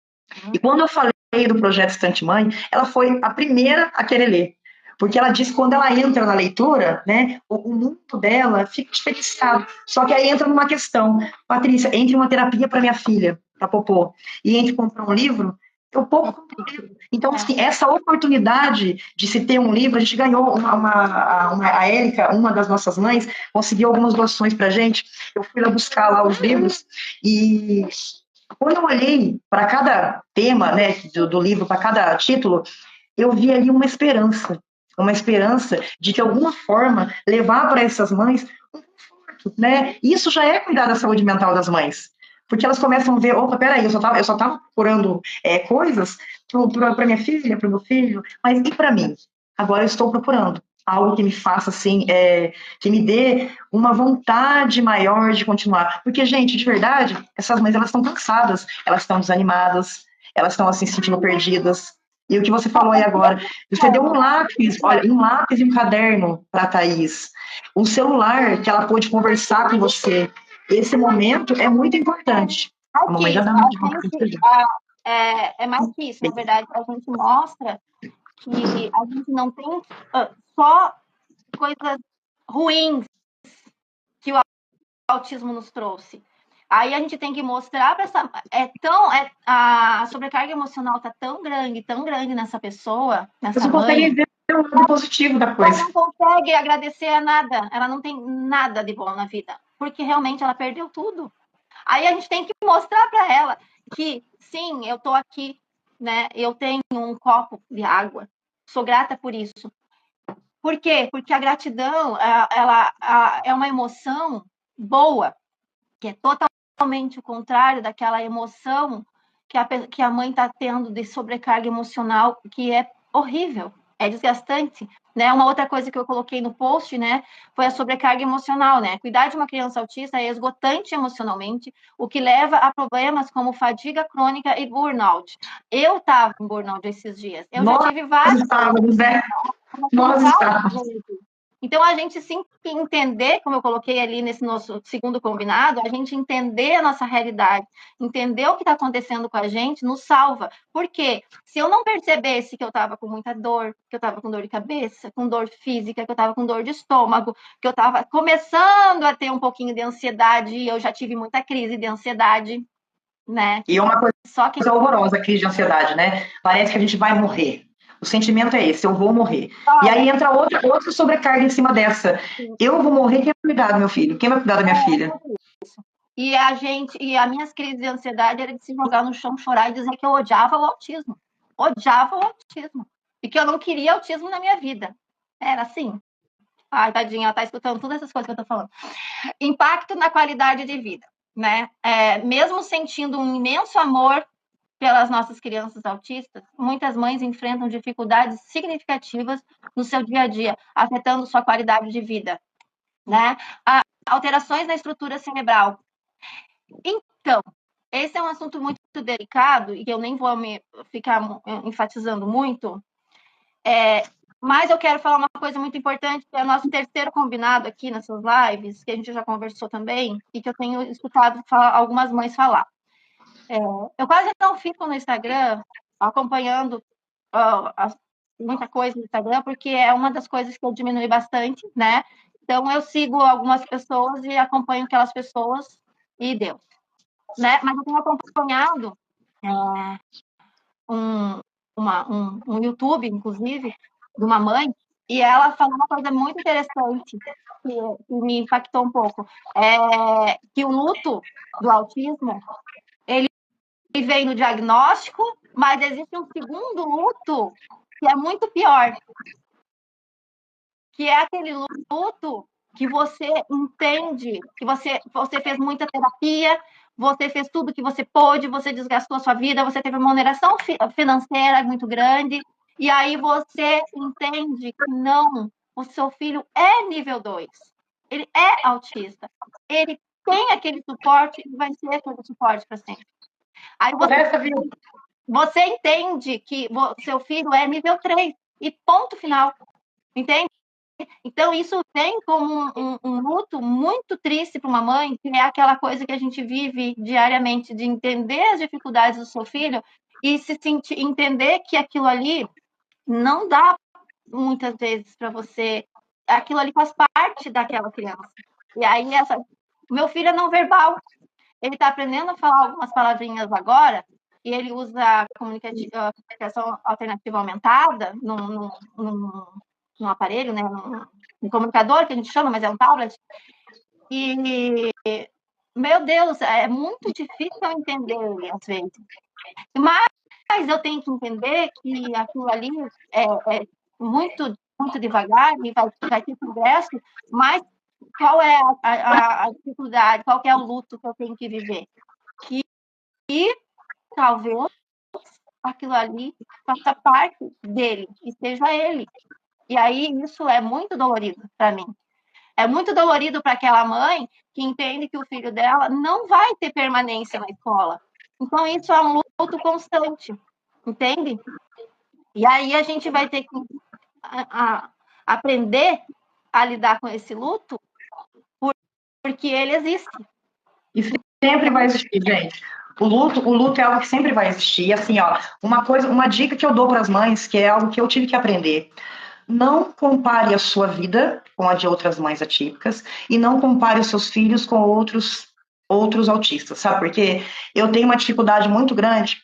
E quando eu falei do projeto Estante Mãe, ela foi a primeira a querer ler. Porque ela diz que quando ela entra na leitura, né, o mundo dela fica diferenciado. Só que aí entra numa questão. Patrícia, entre uma terapia para minha filha, para Popô, e entre comprar um livro, eu pouco compro um livro. Então, assim, essa oportunidade de se ter um livro, a gente ganhou a Érica, uma das nossas mães, conseguiu algumas doações para a gente. Eu fui lá buscar lá os livros e quando eu olhei para cada tema, né, do livro, para cada título, eu vi ali uma esperança de, de alguma forma, levar para essas mães um conforto, né? Isso já é cuidar da saúde mental das mães, porque elas começam a ver, opa, peraí, eu só tava procurando coisas para minha filha, para o meu filho, mas e para mim? Agora eu estou procurando algo que me faça assim, que me dê uma vontade maior de continuar, porque gente, de verdade, essas mães elas estão cansadas, elas estão desanimadas, elas estão assim se sentindo perdidas. E o que você falou aí agora, você deu um lápis, olha, um lápis e um caderno para a Thaís, um celular que ela pôde conversar com você. Esse momento é muito importante. A mamãe já aqui, dá a uma de gente, é mais que isso, na verdade, a gente mostra que a gente não tem só coisas ruins que o autismo nos trouxe. Aí a gente tem que mostrar para essa. A sobrecarga emocional está tão grande nessa pessoa, Você nessa não consegue mãe, ver o lado positivo da ela coisa. não consegue agradecer a nada, ela não tem nada de bom na vida, porque realmente ela perdeu tudo. Aí a gente tem que mostrar para ela que, sim, eu estou aqui, né? Eu tenho um copo de água, sou grata por isso. Por quê? Porque a gratidão, ela é uma emoção boa, que é totalmente o contrário daquela emoção que a mãe está tendo de sobrecarga emocional, que é horrível, é desgastante. Né? Uma outra coisa que eu coloquei no post, né, foi a sobrecarga emocional, né? Cuidar de uma criança autista é esgotante emocionalmente, o que leva a problemas como fadiga crônica e burnout. Eu estava em burnout esses dias. Eu já Nós tive vários. estávamos, né? Eu tive Nós várias estávamos. vezes. Então, a gente sim entender, como eu coloquei ali nesse nosso segundo combinado, a gente entender a nossa realidade, entender o que está acontecendo com a gente, nos salva. Por quê? Se eu não percebesse que eu estava com muita dor, que eu estava com dor de cabeça, com dor física, que eu estava com dor de estômago, que eu estava começando a ter um pouquinho de ansiedade, e eu já tive muita crise de ansiedade, né? E é uma coisa Só que horrorosa, a crise de ansiedade, né? Parece que a gente vai morrer. O sentimento é esse, eu vou morrer. E aí entra outra sobrecarga em cima dessa. Eu vou morrer, quem vai cuidar do meu filho? Quem vai cuidar da minha filha? E as minhas crises de ansiedade era de se jogar no chão, chorar e dizer que eu odiava o autismo. Odiava o autismo. E que eu não queria autismo na minha vida. Era assim. Ai, tadinha, ela tá escutando todas essas coisas que eu tô falando. Impacto na qualidade de vida, né? Mesmo sentindo um imenso amor pelas nossas crianças autistas, muitas mães enfrentam dificuldades significativas no seu dia a dia, afetando sua qualidade de vida, né? Alterações na estrutura cerebral. Então, esse é um assunto muito delicado e que eu nem vou me ficar enfatizando muito. Mas eu quero falar uma coisa muito importante, que é o nosso terceiro combinado aqui nessas lives, que a gente já conversou também, e que eu tenho escutado algumas mães falar. Eu quase não fico no Instagram acompanhando muita coisa no Instagram, porque é uma das coisas que eu diminui bastante, né? Então, eu sigo algumas pessoas e acompanho aquelas pessoas e deu, né? Mas eu tenho acompanhado um, um YouTube, inclusive, de uma mãe, e ela falou uma coisa muito interessante que me impactou um pouco, que o luto do autismo, ele vem no diagnóstico, mas existe um segundo luto que é muito pior, que é aquele luto que você entende, que você fez muita terapia, você fez tudo que você pôde, você desgastou a sua vida, você teve uma oneração financeira muito grande, e aí você entende que não, o seu filho é nível 2, ele é autista, ele tem aquele suporte e vai ser todo suporte para sempre. Aí você entende que seu filho é nível 3 e ponto final, entende? Então, isso vem como um luto muito triste para uma mãe, que é aquela coisa que a gente vive diariamente, de entender as dificuldades do seu filho e se sentir, entender que aquilo ali não dá muitas vezes para você, aquilo ali faz parte daquela criança. E aí, meu filho é não verbal, ele está aprendendo a falar algumas palavrinhas agora, e ele usa a comunicação alternativa aumentada num aparelho, né, num comunicador, que a gente chama, mas é um tablet. E, meu Deus, é muito difícil entender ele, às vezes. Mas eu tenho que entender que aquilo ali é muito, muito devagar e vai ter progresso, mas qual é a dificuldade, qual é o luto que eu tenho que viver? Que talvez aquilo ali faça parte dele, e seja ele. E aí isso é muito dolorido para mim. É muito dolorido para aquela mãe que entende que o filho dela não vai ter permanência na escola. Então, isso é um luto constante, entende? E aí a gente vai ter que aprender a lidar com esse luto, porque ele existe. E sempre vai existir, gente. O luto é algo que sempre vai existir. E assim, ó, uma dica que eu dou para as mães, que é algo que eu tive que aprender. Não compare a sua vida com a de outras mães atípicas e não compare os seus filhos com outros autistas, sabe? Porque eu tenho uma dificuldade muito grande.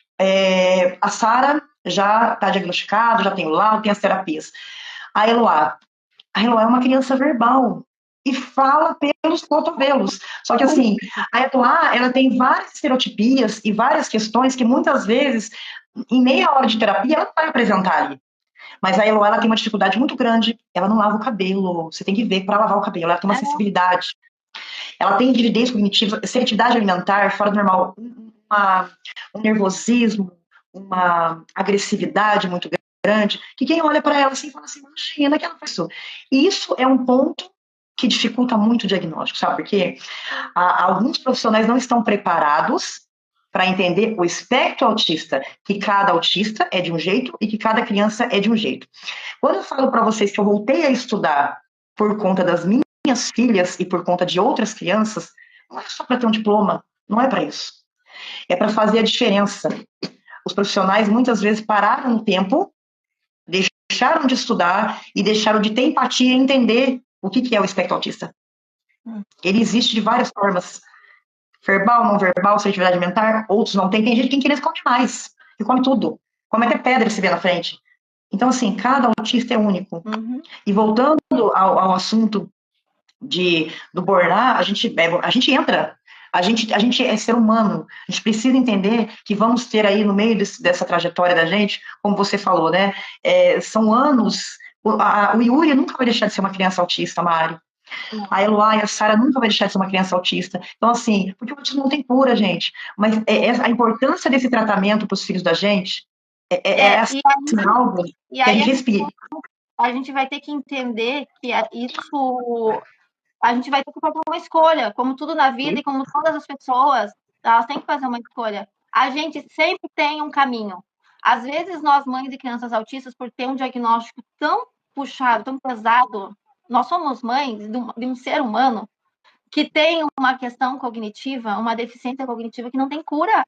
A Sara já está diagnosticada, já tem o laudo, tem as terapias. A Eloá é uma criança verbal e fala pelos cotovelos. Só que assim, a Eloá, ela tem várias estereotipias e várias questões que muitas vezes, em meia hora de terapia, ela vai apresentar ali. Mas a Eloá, ela tem uma dificuldade muito grande. Ela não lava o cabelo. Você tem que ver para lavar o cabelo. Ela tem uma sensibilidade. Ela tem rigidez cognitiva, seletividade alimentar fora do normal, um nervosismo, uma agressividade muito grande, que quem olha para ela assim fala assim, imagina que ela faz isso. E isso é um ponto que dificulta muito o diagnóstico, sabe? Porque alguns profissionais não estão preparados para entender o espectro autista, que cada autista é de um jeito e que cada criança é de um jeito. Quando eu falo para vocês que eu voltei a estudar por conta das minhas filhas e por conta de outras crianças, não é só para ter um diploma, não é para isso. É para fazer a diferença. Os profissionais muitas vezes pararam no tempo, deixaram de estudar e deixaram de ter empatia e entender o que é o espectro autista. Ele existe de várias formas. Verbal, não verbal, seletividade alimentar, outros não tem. Tem gente que come demais, que come tudo. Come até pedra se vê na frente. Então, assim, cada autista é único. Uhum. E voltando ao assunto do burnout, a gente entra. A gente é ser humano. A gente precisa entender que vamos ter aí no meio dessa trajetória da gente, como você falou, né? São anos. O Yuri nunca vai deixar de ser uma criança autista, Mari. A Eloá e a Sara nunca vai deixar de ser uma criança autista. Então, assim, porque o autismo não tem cura, gente. Mas a importância desse tratamento para os filhos da gente assim, algo que a gente respira. A gente vai ter que entender que isso. A gente vai ter que fazer uma escolha, como tudo na vida e como todas as pessoas, elas têm que fazer uma escolha. A gente sempre tem um caminho. Às vezes, nós, mães de crianças autistas, por ter um diagnóstico tão puxado, tão pesado. Nós somos mães de um ser humano que tem uma questão cognitiva, uma deficiência cognitiva que não tem cura.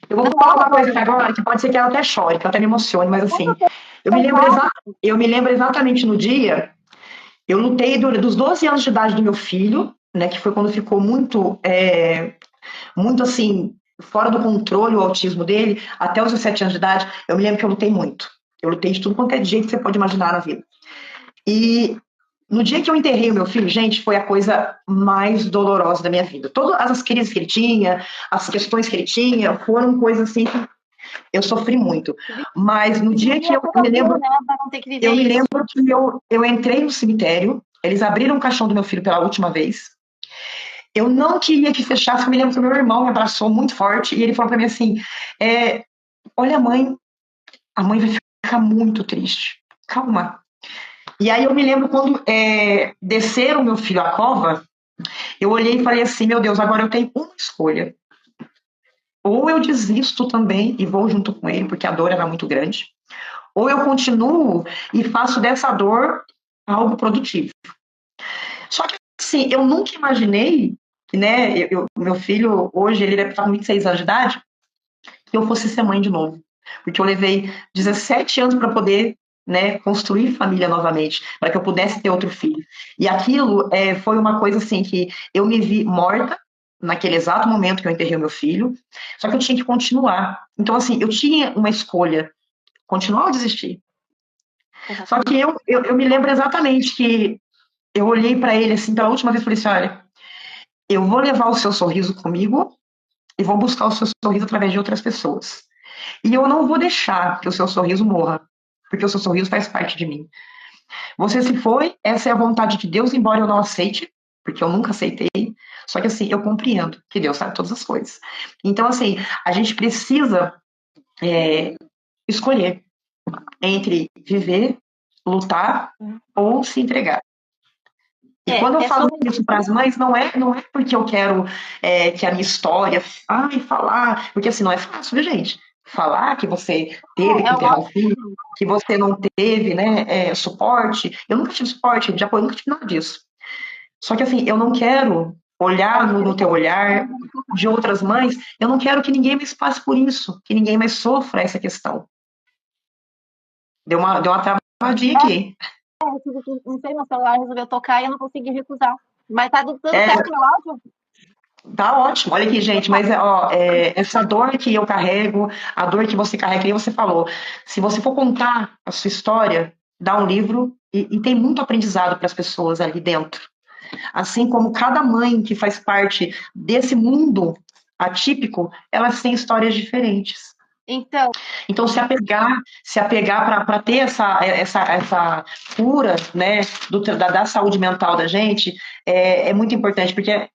Eu vou falar uma coisa agora que pode ser que ela até chore, que ela até me emocione, mas assim, eu me lembro exatamente no dia, eu lutei dos 12 anos de idade do meu filho, né, que foi quando ficou muito assim, fora do controle o autismo dele, até os 17 anos de idade, eu me lembro que eu lutei muito. Eu lutei de tudo quanto é jeito que você pode imaginar na vida. E no dia que eu enterrei o meu filho, gente, foi a coisa mais dolorosa da minha vida. Todas as crises que ele tinha, as questões que ele tinha, foram coisas assim que eu sofri muito. Mas no dia que eu me lembro, que eu entrei no cemitério, eles abriram o caixão do meu filho pela última vez. Eu não queria que fechasse, eu me lembro que o meu irmão me abraçou muito forte e ele falou para mim assim: olha, a mãe vai ficar muito triste. Calma. E aí eu me lembro quando desceram meu filho à cova, eu olhei e falei assim: meu Deus, agora eu tenho uma escolha. Ou eu desisto também e vou junto com ele, porque a dor era muito grande, ou eu continuo e faço dessa dor algo produtivo. Só que, assim, eu nunca imaginei, né, meu filho, hoje, ele deve estar com 26 anos de idade, que eu fosse ser mãe de novo. Porque eu levei 17 anos para poder, né, construir família novamente, para que eu pudesse ter outro filho. E aquilo foi uma coisa, assim, que eu me vi morta, naquele exato momento que eu enterrei o meu filho, só que eu tinha que continuar. Então, assim, eu tinha uma escolha, continuar ou desistir. Só que eu me lembro exatamente que eu olhei para ele, assim, pela última vez e falei assim: olha, eu vou levar o seu sorriso comigo e vou buscar o seu sorriso através de outras pessoas. E eu não vou deixar que o seu sorriso morra, porque o seu sorriso faz parte de mim. Você se foi, essa é a vontade de Deus, embora eu não aceite, porque eu nunca aceitei. Só que, assim, eu compreendo que Deus sabe todas as coisas. Então, assim, a gente precisa escolher entre viver, lutar ou se entregar. E quando eu falo isso para as mães, não é porque eu quero que a minha história, falar, porque assim, não é fácil, viu, gente? Falar que você teve que enterrar um filho, que você não teve, né, suporte. Eu nunca tive suporte de apoio, nunca tive nada disso. Só que assim, eu não quero olhar no teu olhar de outras mães, eu não quero que ninguém mais passe por isso, que ninguém mais sofra essa questão. Deu uma travadinha aqui. Não sei, meu celular resolveu tocar e eu não consegui recusar. Mas tá tudo certo meu áudio? Tá ótimo. Olha aqui, gente, mas essa dor que eu carrego, a dor que você carrega, que você falou, se você for contar a sua história, dá um livro e tem muito aprendizado para as pessoas ali dentro. Assim como cada mãe que faz parte desse mundo atípico, elas têm histórias diferentes. Então se apegar para ter essa cura, né, da saúde mental da gente, é muito importante, porque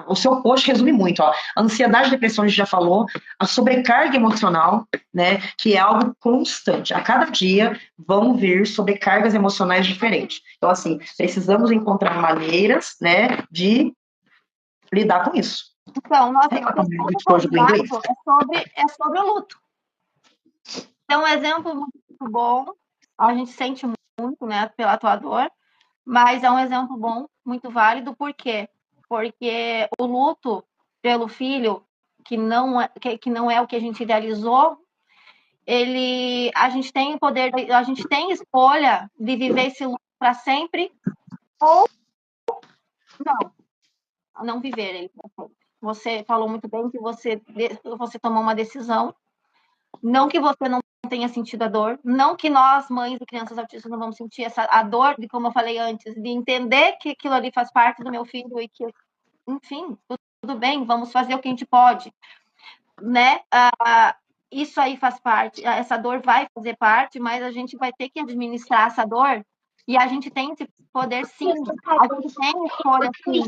o seu post resume muito, ó. A ansiedade e depressão a gente já falou, a sobrecarga emocional, né, que é algo constante. A cada dia vão vir sobrecargas emocionais diferentes. Então, assim, precisamos encontrar maneiras, né, de lidar com isso. Então, nossa, é sobre o luto. Então, um exemplo muito bom, a gente sente muito, né, pela tua dor, mas é um exemplo bom, muito válido, por quê? Porque o luto pelo filho, que não é o que a gente idealizou, a gente tem o poder, a gente tem escolha de viver esse luto para sempre ou não viver ele para sempre. Você falou muito bem que você tomou uma decisão, não que você não tenha sentido a dor, não que nós, mães de crianças autistas, não vamos sentir a dor, de como eu falei antes, de entender que aquilo ali faz parte do meu filho e que, enfim, tudo bem, vamos fazer o que a gente pode, né? Isso aí faz parte, essa dor vai fazer parte, mas a gente vai ter que administrar essa dor e a gente tem esse poder, sim. A gente tem escolha, sim.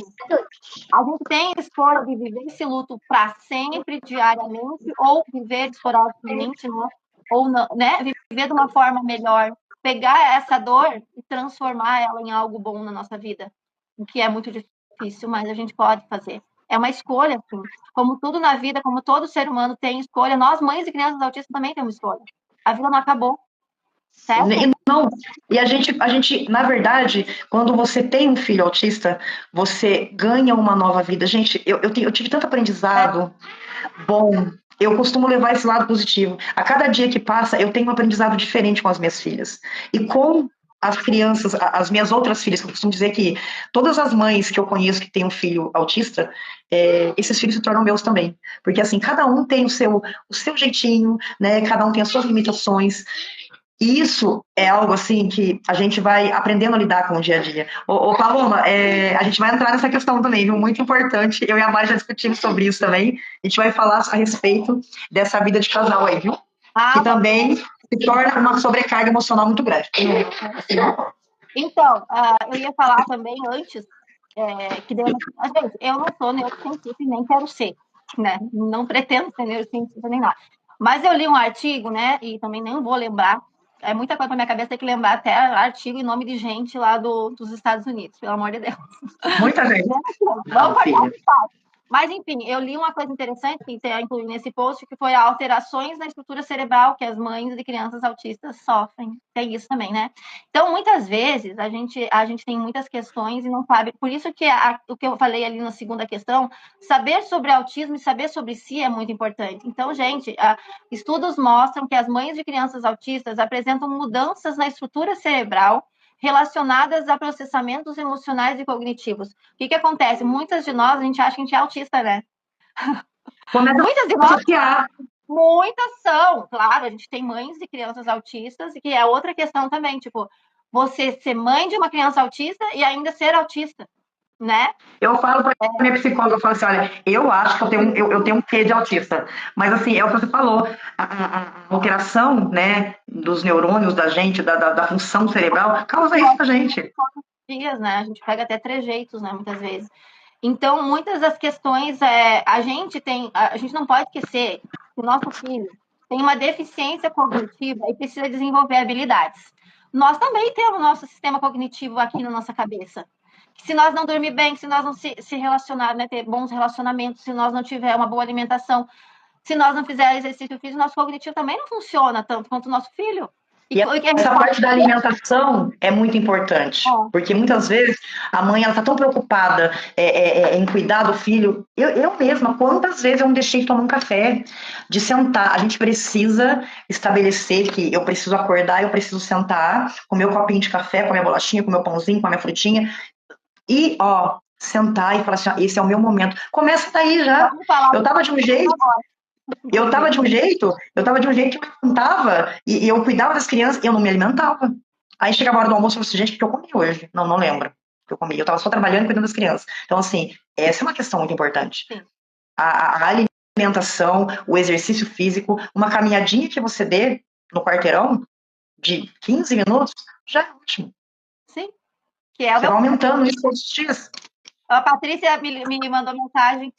A gente tem escolha de viver esse luto para sempre, diariamente, ou viver esporadicamente, né? Ou não, né? Viver de uma forma melhor, pegar essa dor e transformar ela em algo bom na nossa vida, o que é muito difícil, mas a gente pode fazer. É uma escolha, assim. Como tudo na vida, como todo ser humano tem escolha, nós, mães e crianças autistas, também temos escolha. A vida não acabou. certo? E não, e a gente, na verdade, quando você tem um filho autista, você ganha uma nova vida. Gente, eu tive tanto É, aprendizado bom. Eu costumo levar esse lado positivo. A cada dia que passa, eu tenho um aprendizado diferente com as minhas filhas. E com as crianças, as minhas outras filhas, que eu costumo dizer que todas as mães que eu conheço que têm um filho autista, esses filhos se tornam meus também. Porque assim, cada um tem o seu jeitinho, né? Cada um tem as suas limitações. E isso é algo assim que a gente vai aprendendo a lidar com o dia a dia. Ô Paloma, a gente vai entrar nessa questão também, viu? Muito importante. Eu e a Mari já discutimos sobre isso também. A gente vai falar a respeito dessa vida de casal aí, viu? Que vamos. também se torna uma sobrecarga emocional muito grande. Então, eu ia falar também antes, que deu, gente, eu não sou neurocientista e nem quero ser, né? Não pretendo ser neurocientista nem nada. Mas eu li um artigo, né? E também nem vou lembrar. É muita coisa na minha cabeça, tem que lembrar até artigo e nome de gente lá dos Estados Unidos, pelo amor de Deus. Muita gente. Vamos Não, filha. para. Mas, enfim, eu li uma coisa interessante que você incluiu nesse post, que foi alterações na estrutura cerebral que as mães de crianças autistas sofrem. Tem isso também, né? Então, muitas vezes, a gente tem muitas questões e não sabe. Por isso que o que eu falei ali na segunda questão, saber sobre autismo e saber sobre si é muito importante. Então, gente, estudos mostram que as mães de crianças autistas apresentam mudanças na estrutura cerebral relacionadas a processamentos emocionais e cognitivos. O que acontece? Muitas de nós, a gente acha que a gente é autista, né? Começa Muitas de a nós, associar. muitas são. Claro, a gente tem mães de crianças autistas, que é outra questão também, tipo, você ser mãe de uma criança autista e ainda ser autista, né? Eu falo para minha psicóloga, eu falo assim, olha, eu acho que eu tenho um quê de autista. Mas assim, é o que você falou, a alteração, né, dos neurônios da gente, da função cerebral, causa isso na gente. Dias, né? A gente pega até trejeitos, né? Muitas vezes. Então, muitas das questões, a gente não pode esquecer que o nosso filho tem uma deficiência cognitiva e precisa desenvolver habilidades. Nós também temos nosso sistema cognitivo aqui na nossa cabeça. Se nós não dormir bem, se nós não se relacionar, né, ter bons relacionamentos, se nós não tiver uma boa alimentação, se nós não fizermos exercício físico, nosso cognitivo também não funciona tanto quanto o nosso filho. E E que a gente essa pode parte da alimentação é muito importante, fazer. porque muitas vezes a mãe ela está tão preocupada em cuidar do filho. Eu mesma, quantas vezes eu não deixei de tomar um café, de sentar? A gente precisa estabelecer que eu preciso acordar, eu preciso sentar com meu copinho de café, com a minha bolachinha, com o meu pãozinho, com a minha frutinha, e ó, sentar e falar assim, ó, esse é o meu momento. Começa daí já. Vamos falar Eu tava de um jeito, eu inclusive. tava de um jeito, eu tava de um jeito que eu levantava e eu cuidava das crianças e eu não me alimentava. Aí chegava a hora do almoço e eu falei assim, gente, o que eu comi hoje? Não, não lembro o que eu comi. Eu tava só trabalhando e cuidando das crianças. Então, assim, essa é uma questão muito importante. Sim. A alimentação, o exercício físico, uma caminhadinha que você dê no quarteirão de 15 minutos, já é ótimo. Sim, que é o Você meu. vai aumentando isso todos os dias. A Patrícia me mandou mensagem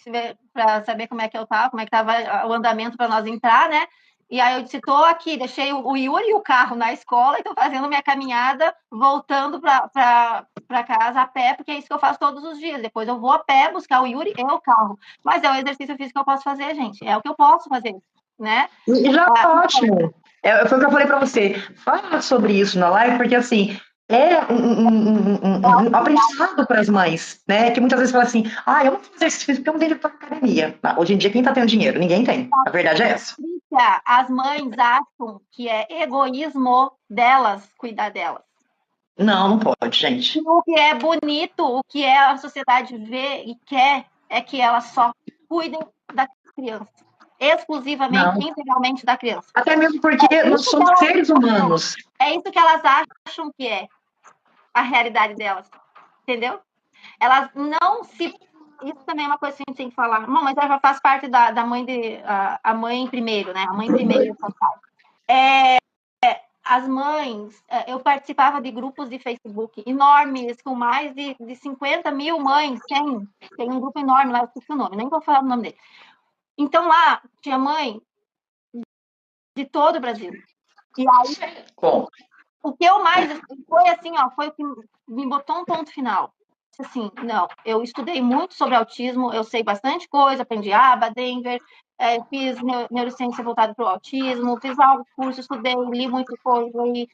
para saber como é que eu estava, como é que estava o andamento para nós entrar, né? E aí eu disse, estou aqui, deixei o Yuri e o carro na escola e estou fazendo minha caminhada, voltando para casa a pé, porque é isso que eu faço todos os dias. Depois eu vou a pé buscar o Yuri e o carro. Mas é o exercício físico que eu posso fazer, gente. É o que eu posso fazer, né? E já é Então, ótimo. Foi o que eu falei para você. Fala sobre isso na live, porque assim, é um aprendizado para as mães, né? Que muitas vezes fala assim, eu não vou fazer exercício porque eu não tenho dinheiro para academia. Hoje em dia, quem está tendo dinheiro? Ninguém tem. A verdade é essa. as mães acham que é egoísmo delas cuidar delas. Não, não pode, gente. O que é bonito, o que a sociedade vê e quer é que elas só cuidem da criança, exclusivamente, Não. integralmente da criança. Até mesmo porque nós somos seres humanos. É isso que elas acham que é a realidade delas, entendeu? Elas não se. Isso também é uma coisa que a gente tem que falar. Não, mas ela já faz parte da mãe a mãe primeiro, né? A mãe primeiro. As mães, eu participava de grupos de Facebook enormes, com mais de 50 mil mães, tem um grupo enorme lá, eu esqueci o nome, nem vou falar o nome dele. Então lá tinha mãe de todo o Brasil. E aí, Bom, o que eu mais, foi assim, ó, foi o que me botou um ponto final. assim, não, eu estudei muito sobre autismo, eu sei bastante coisa, aprendi ABA, Denver, fiz neurociência voltada para o autismo, fiz alguns cursos, estudei, li muita coisa e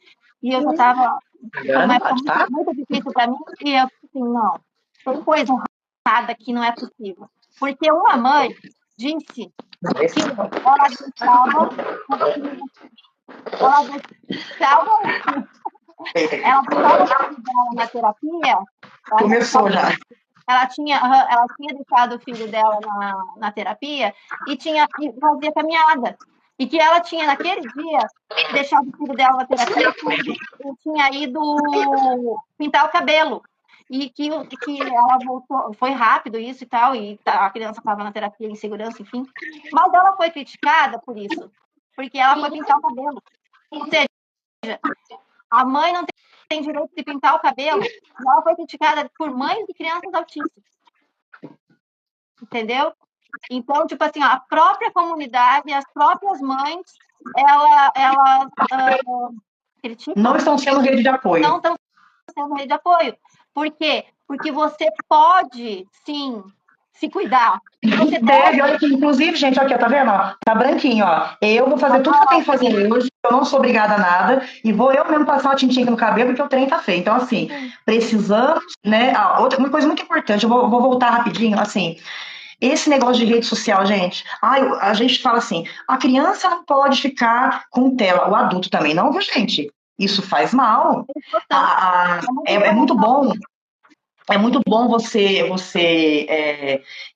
eu já estava, foi Agora uma não época pode, muito, tá? muito difícil para mim e eu assim, não, tem coisa errada que não é possível. Porque uma mãe disse que ela deixava o filho, ela deixava o filho, ela deixava o filho dela na terapia, ela tinha Começou deixado já. ela tinha deixado o filho dela na terapia e fazia caminhada. E que ela tinha, naquele dia, deixado o filho dela na terapia e tinha ido pintar o cabelo. E que ela voltou, foi rápido isso e tal, e a criança estava na terapia em segurança, enfim. Mas ela foi criticada por isso, porque ela foi pintar o cabelo. Ou seja, a mãe não tem direito de pintar o cabelo, e ela foi criticada por mães de crianças autistas. Entendeu? Então, tipo assim, ó, a própria comunidade, as próprias mães, elas criticam, Não estão sendo rede de apoio. não estão sendo rede de apoio. Por quê? Porque você pode, sim, se cuidar. Você Deve, olha aqui, inclusive, gente, aqui, ó, tá vendo? Ó, tá branquinho, ó. Eu vou fazer tudo que eu tenho que fazer hoje, eu não sou obrigada a nada, e vou eu mesmo passar uma tintinha no cabelo, porque o trem tá feio. Então, assim, precisamos, né? Uma coisa muito importante, eu vou voltar rapidinho, assim, esse negócio de rede social, gente. A gente fala assim, a criança não pode ficar com tela, o adulto também não, viu, gente? Isso faz mal. é importante, é muito É muito importante. bom você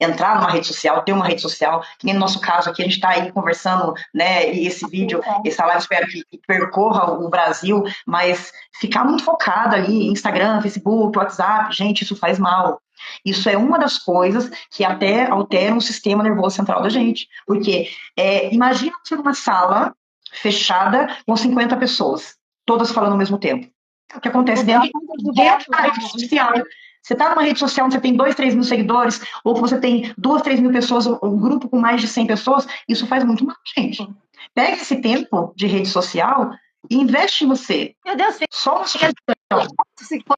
entrar numa rede social, ter uma rede social, que nem no nosso caso aqui, a gente está aí conversando, né? E esse vídeo, essa live, espero que percorra o Brasil, mas ficar muito focado ali, Instagram, Facebook, WhatsApp, gente, isso faz mal. Isso é uma das coisas que até alteram o sistema nervoso central da gente. Porque imagina você numa sala fechada com 50 pessoas, todas falando ao mesmo tempo. O que acontece dentro da rede social. Você está numa rede social onde você tem 2, 3 mil seguidores, ou que você tem 2, 3 mil pessoas, um grupo com mais de 100 pessoas, isso faz muito mal, gente. Pega esse tempo de rede social e investe em você. Meu Deus, só uma sugestão. se for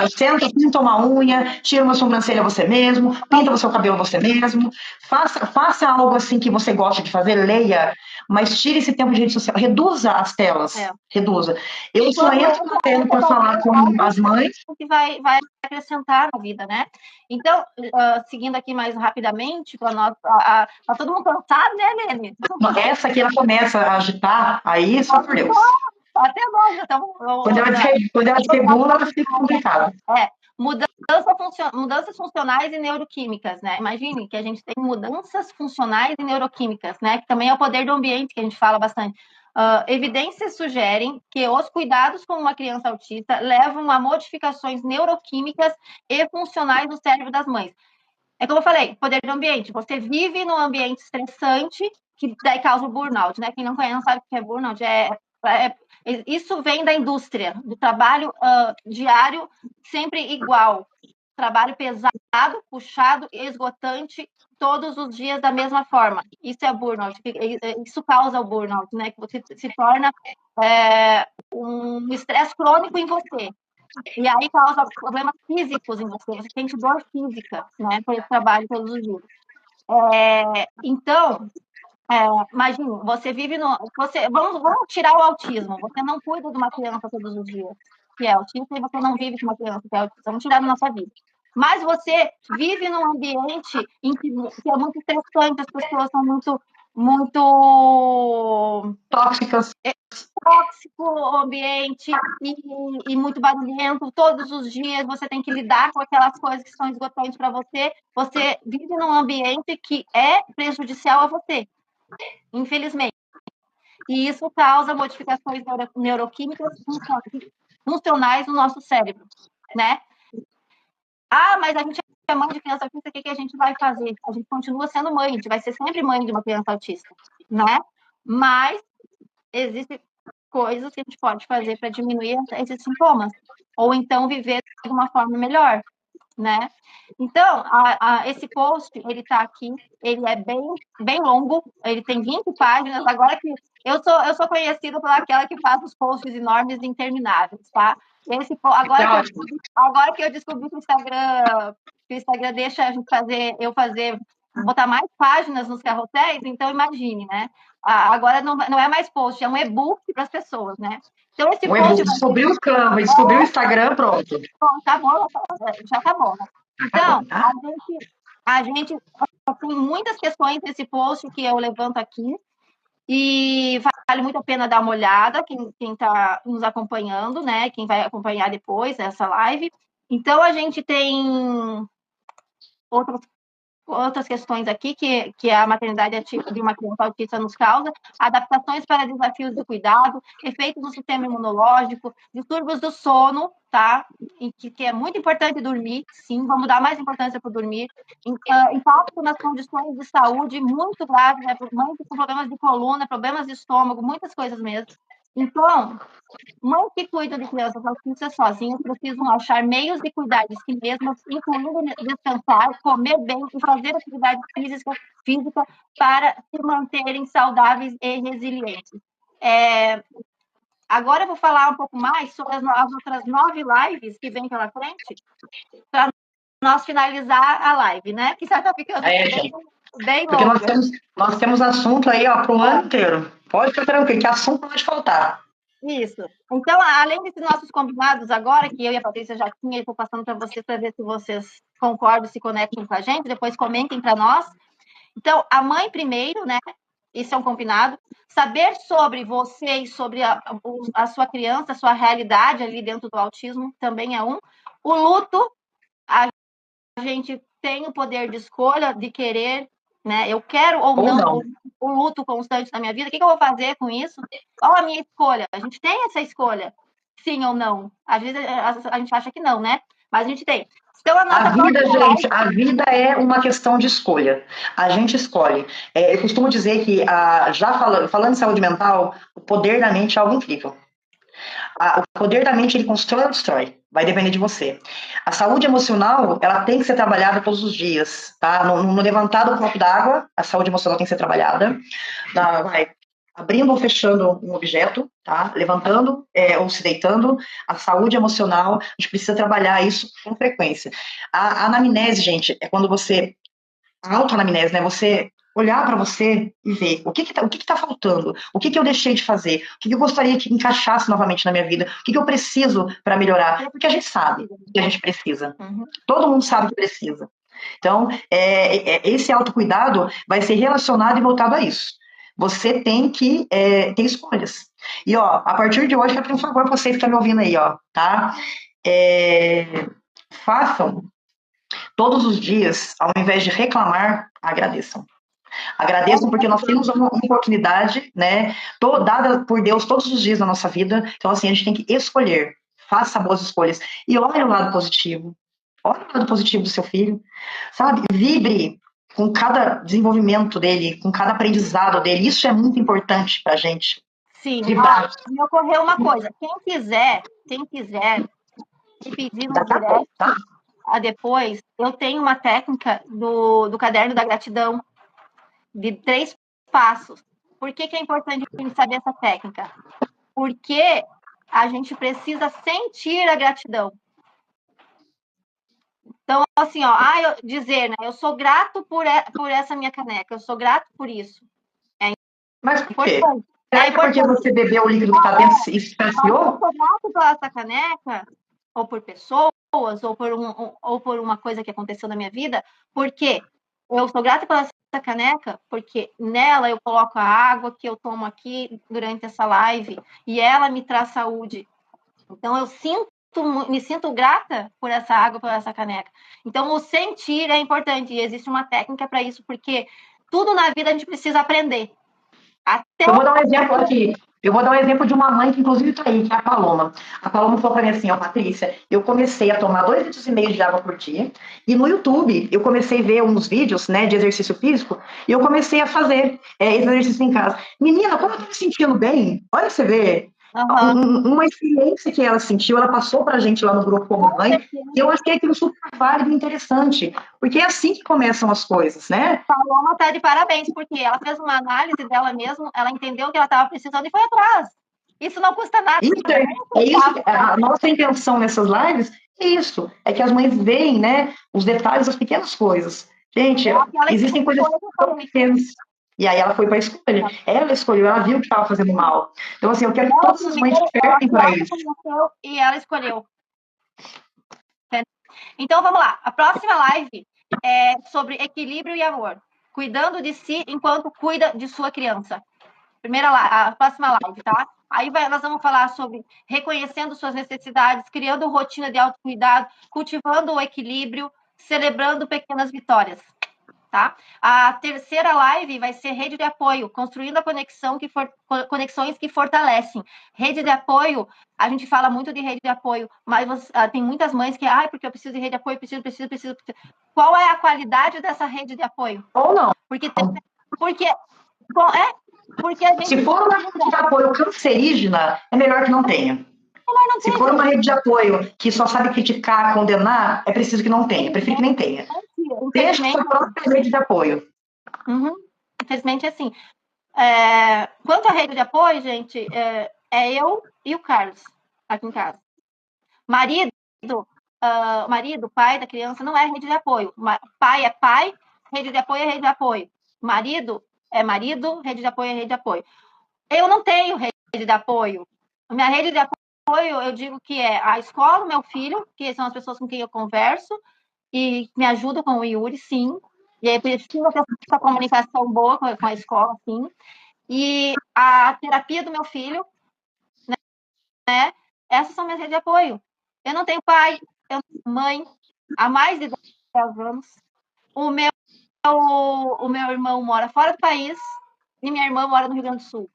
Senta, pinta uma unha, tira uma sobrancelha você mesmo, pinta o seu cabelo você mesmo, faça algo assim que você gosta de fazer, leia, mas tire esse tempo de rede social, reduza as telas, reduza. Eu só entro no tempo para falar com as mães. Que vai acrescentar na vida, né? Então, seguindo aqui mais rapidamente, para nós, tá todo mundo cansado, né, Lene? Essa aqui, ela começa a agitar, aí, só por Deus. Até nós já estamos... Quando ela desregula, ela fica complicada. Mudanças funcionais e neuroquímicas, né? Imagine que a gente tem mudanças funcionais e neuroquímicas, né? Que também é o poder do ambiente, que a gente fala bastante. Evidências sugerem que os cuidados com uma criança autista levam a modificações neuroquímicas e funcionais no cérebro das mães. É como eu falei, poder do ambiente. Você vive num ambiente estressante, que daí causa o burnout, né? Quem não conhece não sabe o que é burnout. Isso vem da indústria, do trabalho diário sempre igual. Trabalho pesado, puxado, esgotante, todos os dias da mesma forma. Isso é burnout. Isso causa o burnout, né? Que você se torna um estresse crônico em você. E aí causa problemas físicos em você. Você tem dor física, né? Por esse trabalho todos os dias. Então, imagine, você vive no... vamos tirar o autismo. Você não cuida de uma criança todos os dias que é autista e você não vive com uma criança que é autista. Vamos tirar da nossa vida. Mas você vive num ambiente em que é muito estressante, as pessoas são muito tóxicas. Tóxico o ambiente e muito barulhento. Todos os dias você tem que lidar com aquelas coisas que são esgotantes para você. Você vive num ambiente que é prejudicial a você, infelizmente. E isso causa modificações neuroquímicas funcionais no nosso cérebro, né? Mas a gente é mãe de criança autista, o que a gente vai fazer? A gente continua sendo mãe, a gente vai ser sempre mãe de uma criança autista, né? Mas existem coisas que a gente pode fazer para diminuir esses sintomas, ou então viver de uma forma melhor, né? Então, esse post, ele está aqui, ele é bem longo, ele tem 20 páginas, agora que eu sou conhecida por aquela que faz os posts enormes e intermináveis, tá? É ótimo. Agora que eu descobri que o Instagram deixa a gente botar mais páginas nos carrosséis, então imagine, né? Agora não é mais post, é um e-book para as pessoas, né? Então, esse Um post e-book, descobriu o Canva, descobriu o Instagram, pronto. tá bom, já tá bom, né? Tá Então, bom, tá? a gente tem muitas questões nesse post que eu levanto aqui e vale muito a pena dar uma olhada, quem está nos acompanhando, né? Quem vai acompanhar depois essa live. Então, a gente tem outras outras questões aqui que a maternidade de uma criança autista nos causa, adaptações para desafios do cuidado, efeitos no sistema imunológico, distúrbios do sono, tá? Que é muito importante dormir, sim, vamos dar mais importância para o dormir, impacto nas condições de saúde muito graves, né? Mães com problemas de coluna, problemas de estômago, muitas coisas mesmo. Então, mães que cuidam de crianças autistas sozinhas precisam achar meios de cuidar de si mesmas, incluindo descansar, comer bem e fazer atividade física para se manterem saudáveis e resilientes. Agora eu vou falar um pouco mais sobre as outras 9 lives que vêm pela frente, para nós finalizar a live, né? Que já está ficando bem Porque longa. nós temos assunto aí, ó, pro ano inteiro. Pode ficar tranquilo, que assunto não pode faltar. Isso. Então, além desses nossos combinados agora, que eu e a Patrícia já tinha, eu estou passando para vocês para ver se vocês concordam, se conectem com a gente, depois comentem para nós. Então, a mãe primeiro, né? Isso é um combinado. Saber sobre você e sobre a sua criança, a sua realidade ali dentro do autismo também é um. O luto, a gente tem o poder de escolha, de querer, né? Eu quero ou não o luto constante na minha vida. O que eu vou fazer com isso? Qual a minha escolha? A gente tem essa escolha, sim ou não. Às vezes a gente acha que não, né? Mas a gente tem. Então, A vida, gente, a vida é uma questão de escolha. A gente escolhe. Eu costumo dizer que, falando em saúde mental, o poder da mente é algo incrível. O poder da mente, ele constrói ou destrói. Vai depender de você. A saúde emocional, ela tem que ser trabalhada todos os dias, tá? No levantar do copo d'água, a saúde emocional tem que ser trabalhada. Abrindo ou fechando um objeto, tá? Levantando ou se deitando, a saúde emocional, a gente precisa trabalhar isso com frequência. A anamnese, gente, é quando você... A autoanamnese, né? Você olhar para você e ver o que tá faltando, o que eu deixei de fazer, o que eu gostaria que encaixasse novamente na minha vida, o que eu preciso para melhorar, porque a gente sabe que a gente precisa. Todo mundo sabe que precisa. Então, esse autocuidado vai ser relacionado e voltado a isso. Você tem que ter escolhas. E, ó, a partir de hoje, eu quero um favor para vocês que estão me ouvindo aí, ó, tá? Façam todos os dias, ao invés de reclamar, agradeçam. Agradeçam porque nós temos uma oportunidade, né, dada por Deus todos os dias na nossa vida. Então, assim, a gente tem que escolher. Faça boas escolhas. E olhe o lado positivo. Olhe o lado positivo do seu filho. Sabe? Vibre com cada desenvolvimento dele, com cada aprendizado dele. Isso é muito importante pra gente. Sim. Me ocorreu uma coisa. Quem quiser me pedir no direct depois, eu tenho uma técnica do caderno da gratidão de 3 passos. Por que é importante a gente saber essa técnica? Porque a gente precisa sentir a gratidão. Então, assim, ó, dizer, né? Eu sou grato por essa minha caneca, eu sou grato por isso. Mas por quê? Será que porque você bebeu o líquido que está dentro e esvaziou? Eu sou grato por essa caneca, ou por pessoas, ou por uma coisa que aconteceu na minha vida, porque eu sou grata por essa caneca, porque nela eu coloco a água que eu tomo aqui durante essa live, e ela me traz saúde. Então, me sinto grata por essa água, por essa caneca. Então, o sentir é importante, e existe uma técnica para isso, porque tudo na vida a gente precisa aprender. Eu vou dar um exemplo aqui. Eu vou dar um exemplo de uma mãe que, inclusive, está aí, que é a Paloma. A Paloma falou para mim assim, ó, Patrícia, eu comecei a tomar 2,5 litros de água por dia, e no YouTube eu comecei a ver uns vídeos, né, de exercício físico, e eu comecei a fazer esse exercício em casa. Menina, como eu tô me sentindo bem? Olha você ver. Aham. Uma experiência que ela sentiu, ela passou para a gente lá no grupo como mãe, e eu achei aquilo super válido e interessante, porque é assim que começam as coisas, né? Paloma tá de parabéns, porque ela fez uma análise dela mesma, ela entendeu o que ela estava precisando e foi atrás. Isso não custa nada, Isso não é isso, é a nossa intenção nessas lives é isso, é que as mães veem, né, os detalhes das pequenas coisas. Gente, aquela existem coisas escolha que eu tão falei. pequenas. E aí ela foi para a escolha. Ela escolheu, ela viu que estava fazendo mal. Então, assim, eu quero que Ela todas as mães primeiro, ela despertem se para isso. autoconheceu e ela escolheu. Então vamos lá. A próxima live é sobre equilíbrio e amor. Cuidando de si enquanto cuida de sua criança. A próxima live, tá? Nós vamos falar sobre reconhecendo suas necessidades, criando rotina de autocuidado, cultivando o equilíbrio, celebrando pequenas vitórias. Tá? A terceira live vai ser rede de apoio, construindo a conexões que fortalecem. Rede de apoio, a gente fala muito de rede de apoio, mas tem muitas mães que, porque eu preciso de rede de apoio, preciso. Qual é a qualidade dessa rede de apoio? Ou não. Porque, porque, porque a gente Se for uma rede de apoio cancerígena, é melhor que não tenha. não Se tem, for uma rede de apoio que só sabe criticar, condenar, é preciso que não tenha. Prefiro que nem tenha. Deixa a sua própria rede de apoio. Uhum. Infelizmente, assim. Quanto à rede de apoio, gente, é eu e o Carlos aqui em casa. Marido, pai da criança, não é rede de apoio. Pai é pai, rede de apoio é rede de apoio. Marido é marido, rede de apoio é rede de apoio. Eu não tenho rede de apoio. Minha rede de apoio, eu digo que é a escola, meu filho, que são as pessoas com quem eu converso e me ajudam com o Yuri, sim. E aí precisa ter essa comunicação boa com a escola, sim. E a terapia do meu filho, né? Essas são minhas redes de apoio. Eu não tenho pai, eu não tenho mãe, há mais de 10 anos. O meu, o meu irmão mora fora do país e minha irmã mora no Rio Grande do Sul.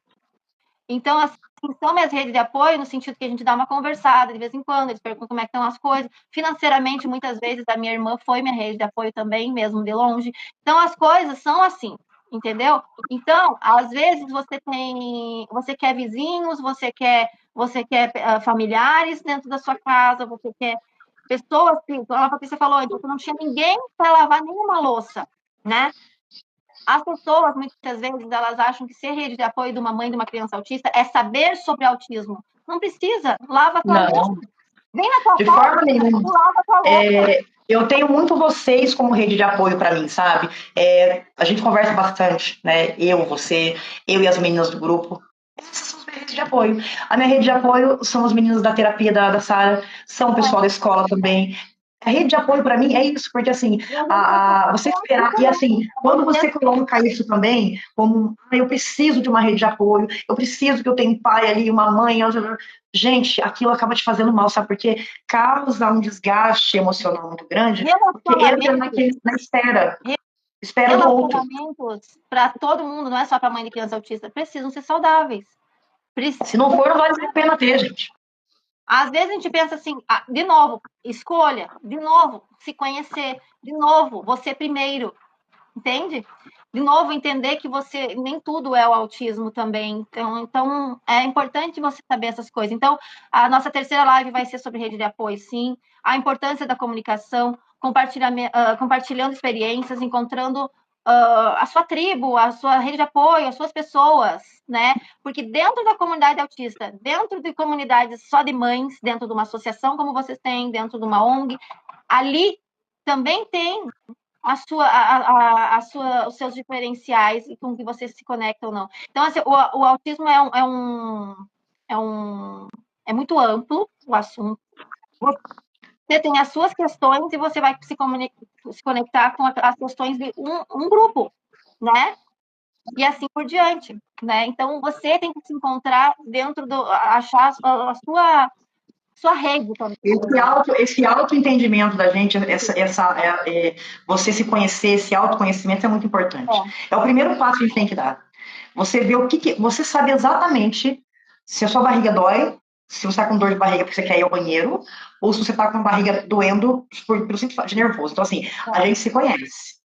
Então, assim, são minhas redes de apoio no sentido que a gente dá uma conversada de vez em quando, eles perguntam como é que estão as coisas. Financeiramente, muitas vezes, a minha irmã foi minha rede de apoio também, mesmo de longe. Então, as coisas são assim, entendeu? Então, às vezes, você quer vizinhos, você quer familiares dentro da sua casa, você quer pessoas que, como a Patrícia falou, então, não tinha ninguém para lavar nenhuma louça, né? As pessoas, muitas vezes, elas acham que ser rede de apoio de uma mãe de uma criança autista é saber sobre autismo. Não precisa. Lava a tua louça. Não, Vem na tua de casa forma nenhuma. e lava a tua louça. Eu tenho muito vocês como rede de apoio para mim, sabe? A gente conversa bastante, né? Eu e as meninas do grupo. Essas são as minhas redes de apoio. A minha rede de apoio são os meninos da terapia da Sara, são o pessoal da escola também. A rede de apoio para mim é isso, porque assim, você esperar, e assim, quando você coloca isso também, como eu preciso de uma rede de apoio, eu preciso que eu tenha um pai ali, uma mãe, gente, aquilo acaba te fazendo mal, sabe? Porque causa um desgaste emocional muito grande, porque entra na espera do outro. Relacionamentos para todo mundo, não é só para mãe de criança autista, precisam ser saudáveis. Se não for, não vale a pena ter, gente. Às vezes a gente pensa assim, de novo, escolha, de novo, se conhecer, de novo, você primeiro, entende? De novo, entender que você nem tudo é o autismo também. Então é importante você saber essas coisas. Então, a nossa terceira live vai ser sobre rede de apoio, sim. A importância da comunicação, compartilhando experiências, encontrando a sua tribo, a sua rede de apoio, as suas pessoas, né? Porque dentro da comunidade autista, dentro de comunidades só de mães, dentro de uma associação como vocês têm, dentro de uma ONG, ali também tem os seus diferenciais e com que você se conecta ou não. Então, assim, o autismo é muito amplo o assunto. Você tem as suas questões e você vai se conectar com as questões de um grupo, né? E assim por diante, né? Então, você tem que se encontrar achar a sua rede também. Esse autoentendimento da gente, você se conhecer, esse autoconhecimento é muito importante. É o primeiro passo que a gente tem que dar. Você vê você sabe exatamente se a sua barriga dói, se você está com dor de barriga porque você quer ir ao banheiro, ou se você está com a barriga doendo pelo simples fato de nervoso. Então, assim, a gente se conhece.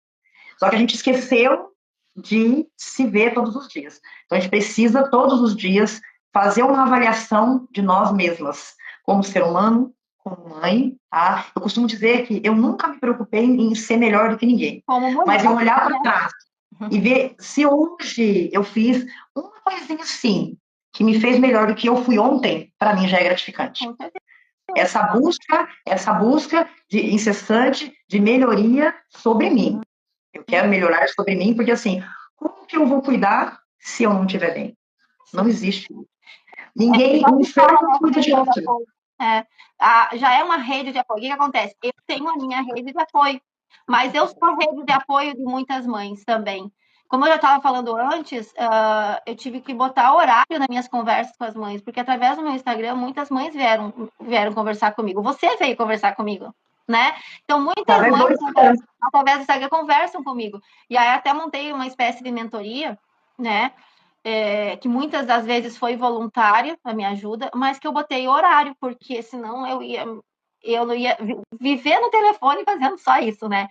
Só que a gente esqueceu de se ver todos os dias. Então, a gente precisa todos os dias fazer uma avaliação de nós mesmas, como ser humano, como mãe, tá? Eu costumo dizer que eu nunca me preocupei em ser melhor do que ninguém, Como mas mulher, eu olhar para né? trás e ver se hoje eu fiz uma coisinha assim que me fez melhor do que eu fui ontem, para mim já é gratificante. Com certeza. Essa busca de incessante de melhoria sobre mim. Eu quero melhorar sobre mim, porque assim, como que eu vou cuidar se eu não estiver bem? Não Sim. existe. É, Ninguém, já um se ser fala, não né, cuida de rede de outro. apoio. É, já é uma rede de apoio. O que, que acontece? Eu tenho a minha rede de apoio, mas eu sou rede de apoio de muitas mães também. Como eu já estava falando antes, eu tive que botar horário nas minhas conversas com as mães, porque através do meu Instagram, muitas mães vieram conversar comigo. Você veio conversar comigo, né? Então, muitas Através do mães, Instagram. através do Instagram, conversam comigo. E aí até montei uma espécie de mentoria, né? Que muitas das vezes foi voluntária a minha ajuda, mas que eu botei horário, porque senão eu não ia viver no telefone fazendo só isso, né?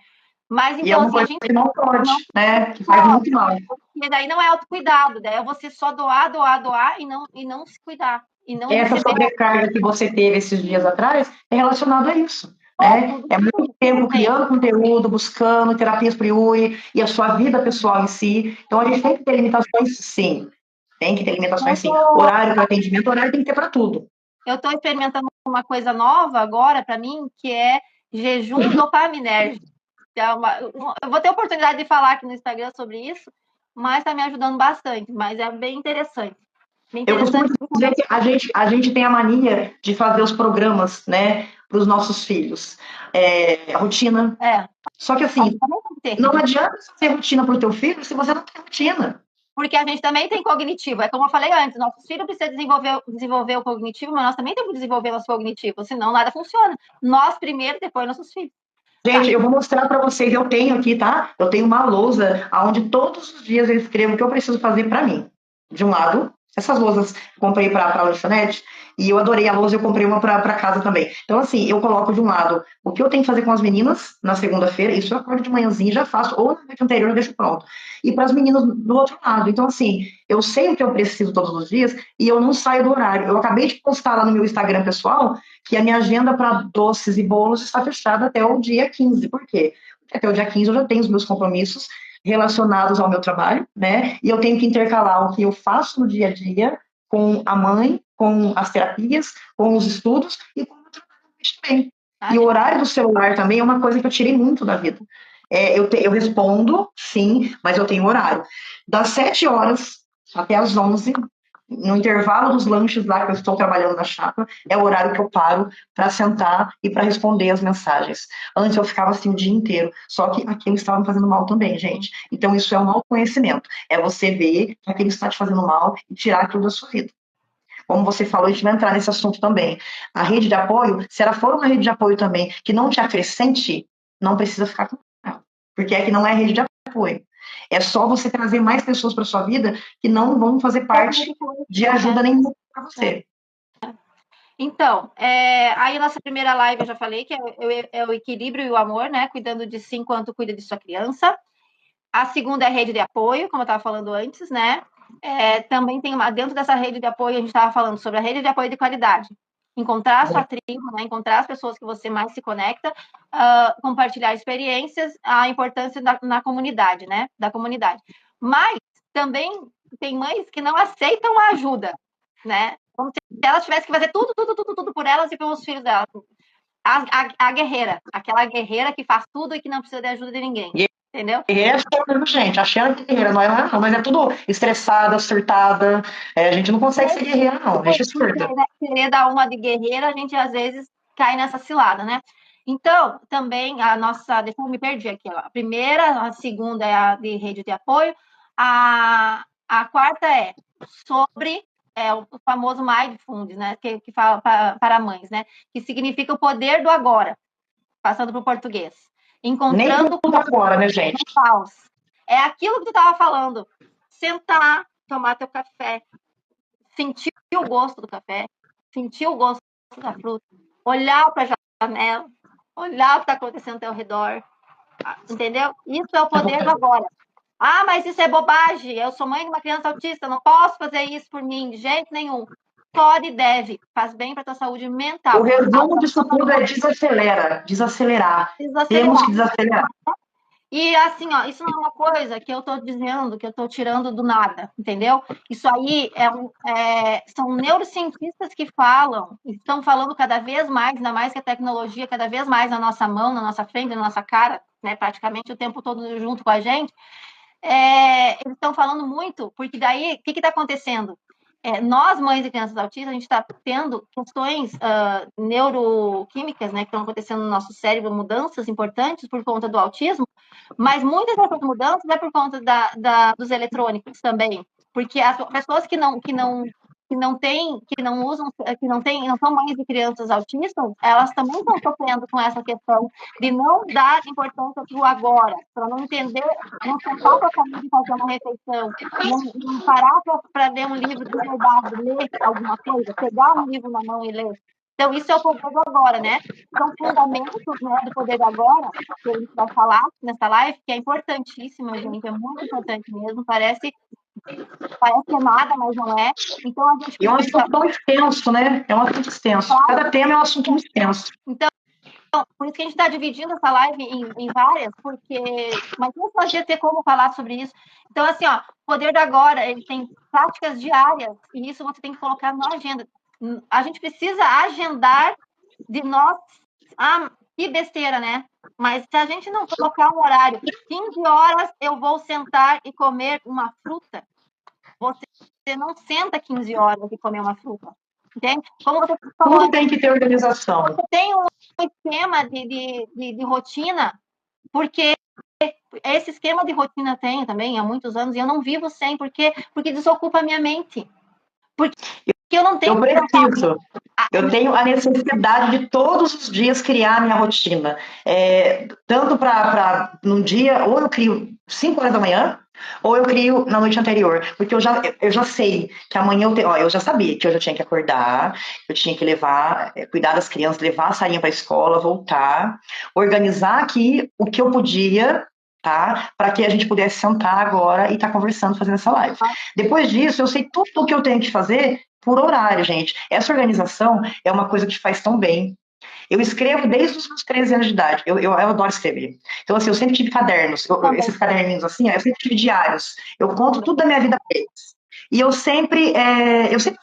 Mas E é então, uma assim, a coisa gente que não pode, não né? Que faz pode, muito mal. porque daí não é autocuidado, daí é você só doar e não se cuidar, e não Essa receber sobrecarga que você teve esses dias atrás é relacionado a isso. Né? tudo, É muito tudo, tempo tem. criando conteúdo, buscando terapias Priui e a sua vida pessoal em si. Então, a gente tem que ter limitações, sim. Tem que ter limitações, Eu sim. tô, Horário para atendimento, horário tem que ter para tudo. eu tô experimentando uma coisa nova agora para mim, que é jejum dopaminérgico. Eu vou ter oportunidade de falar aqui no Instagram sobre isso, mas está me ajudando bastante. Mas é bem interessante. Bem Eu costumo interessante. dizer que a gente tem a mania de fazer os programas, né, para os nossos filhos. Rotina. É, Só que, a gente assim, também tem que não ter. adianta fazer rotina para o teu filho se você não tem rotina. Porque a gente também tem cognitivo. É como eu falei antes, nossos filhos precisam desenvolver o cognitivo, mas nós também temos que desenvolver o nosso cognitivo, senão nada funciona. Nós primeiro, depois nossos filhos. Tá. Gente, eu vou mostrar para vocês, eu tenho aqui, tá? Eu tenho uma lousa onde todos os dias eu escrevo o que eu preciso fazer para mim. De um lado, essas lousas comprei para a lanchonete e eu adorei a lousa, eu comprei uma para casa também. Então, assim, eu coloco de um lado o que eu tenho que fazer com as meninas na segunda-feira, isso eu acordo de manhãzinha e já faço, ou na noite anterior eu deixo pronto. E para as meninas do outro lado. Então, assim, eu sei o que eu preciso todos os dias e eu não saio do horário. Eu acabei de postar lá no meu Instagram pessoal que a minha agenda para doces e bolos está fechada até o dia 15. Por quê? Porque até o dia 15 eu já tenho os meus compromissos relacionados ao meu trabalho, né? E eu tenho que intercalar o que eu faço no dia a dia com a mãe, com as terapias, com os estudos e com o trabalho também. A E o gente, horário do celular também é uma coisa que eu tirei muito da vida. Eu respondo, sim, mas eu tenho horário. Das 7 horas até as 11, no intervalo dos lanches lá que eu estou trabalhando na chapa, é o horário que eu paro para sentar e para responder as mensagens. Antes eu ficava assim o dia inteiro, só que aquilo estava me fazendo mal também, gente. Então isso é um autoconhecimento. É você ver que aquilo está te fazendo mal e tirar aquilo da sua vida. Como você falou, a gente vai entrar nesse assunto também. A rede de apoio, se ela for uma rede de apoio também que não te acrescente, não precisa ficar com ela. Porque é que não é rede de apoio. É só você trazer mais pessoas para sua vida que não vão fazer parte de ajuda nenhuma para você. então, aí a nossa primeira live eu já falei que é o equilíbrio e o amor, né? Cuidando de si enquanto cuida de sua criança. A segunda é a rede de apoio, como eu estava falando antes, né? Também tem dentro dessa rede de apoio, a gente estava falando sobre a rede de apoio de qualidade. Encontrar a sua tribo, né? Encontrar as pessoas que você mais se conecta, compartilhar experiências, a importância na comunidade, né? Da comunidade. Mas também tem mães que não aceitam a ajuda, né? Como se elas tivessem que fazer tudo por elas e pelos filhos delas. A guerreira, aquela guerreira que faz tudo e que não precisa de ajuda de ninguém. Entendeu? Guerreira é gente, a Xena é guerreira, não é não, mas é tudo estressada, surtada. A gente não consegue ser guerreira, não, a gente é surta. Querer dar uma de guerreira, a gente às vezes cai nessa cilada, né? Então, também a nossa. Deixa eu me perdi aqui. Ó. A primeira, a segunda é a de rede de apoio. A quarta é sobre o famoso Mindfulness, né? Que fala para mães, né? Que significa o poder do agora, passando para o português. Nem Encontrando tudo agora, né, gente? o caos. É aquilo que tu estava falando. Sentar, tomar teu café, sentir o gosto do café, sentir o gosto da fruta, olhar para a janela, olhar o que está acontecendo ao teu redor, entendeu? Isso é o poder do agora. Ah, mas isso é bobagem. Eu sou mãe de uma criança autista, não posso fazer isso por mim, de jeito nenhum. Pode e deve. Faz bem para tua saúde O mental. resumo disso tudo é desacelera, desacelerar. Temos que Desacelerar. desacelerar. E assim, ó, isso não é uma coisa que eu estou dizendo, que eu estou tirando do nada, entendeu? Isso aí são neurocientistas que falam, estão falando cada vez mais, ainda mais que a tecnologia cada vez mais na nossa mão, na nossa frente, na nossa cara, né, praticamente o tempo todo junto com a gente. Eles estão falando muito, porque daí, o que está acontecendo? Nós, mães de crianças autistas, a gente está tendo questões neuroquímicas, né, que estão acontecendo no nosso cérebro, mudanças importantes por conta do autismo, mas muitas dessas mudanças é por conta dos eletrônicos também, porque as pessoas que não têm, que não usam, que não têm, não são mães de crianças autistas, elas também estão sofrendo com essa questão de não dar importância para o agora, para não entender, não sentar com a família e fazer uma refeição, não parar para ler um livro de verdade, ler alguma coisa, pegar um livro na mão e ler. Então, isso é o poder do agora, né? São fundamentos, né, do poder do agora, que a gente vai falar nessa live, que é importantíssima, gente, é muito importante mesmo, parece nada, mas não é. Então, a gente E é um precisa... assunto tão extenso, né? É um assunto extenso. Cada tema é um assunto muito extenso. Então, por isso que a gente está dividindo essa live em várias, porque... Mas não pode ter como falar sobre isso. Então, assim, ó, o poder do agora, ele tem práticas diárias, e isso você tem que colocar na agenda. A gente precisa agendar de nós... Ah, que besteira, né? Mas se a gente não colocar um horário, 15 horas eu vou sentar e comer uma fruta, você não senta 15 horas e comer uma fruta. Entende? Como você falou, Tudo tem que ter organização. você tem um esquema de rotina, porque esse esquema de rotina tem também há muitos anos e eu não vivo sem, porque desocupa a minha mente. Porque eu não tenho... Eu tenho a necessidade de todos os dias criar a minha rotina. Tanto para num dia, ou eu crio 5 horas da manhã, ou eu crio na noite anterior. Porque eu já sei que amanhã eu já sabia que eu já tinha que acordar, eu tinha que levar, cuidar das crianças, levar a Sarinha para a escola, voltar, organizar aqui o que eu podia, tá? Para que a gente pudesse sentar agora e estar conversando, fazendo essa live. Depois disso, eu sei tudo o que eu tenho que fazer por horário, gente. Essa organização é uma coisa que faz tão bem. Eu escrevo desde os meus 13 anos de idade. Eu adoro escrever. Então, assim, eu sempre tive cadernos. Esses caderninhos assim, eu sempre tive diários. Eu conto tudo da minha vida para eles. E eu sempre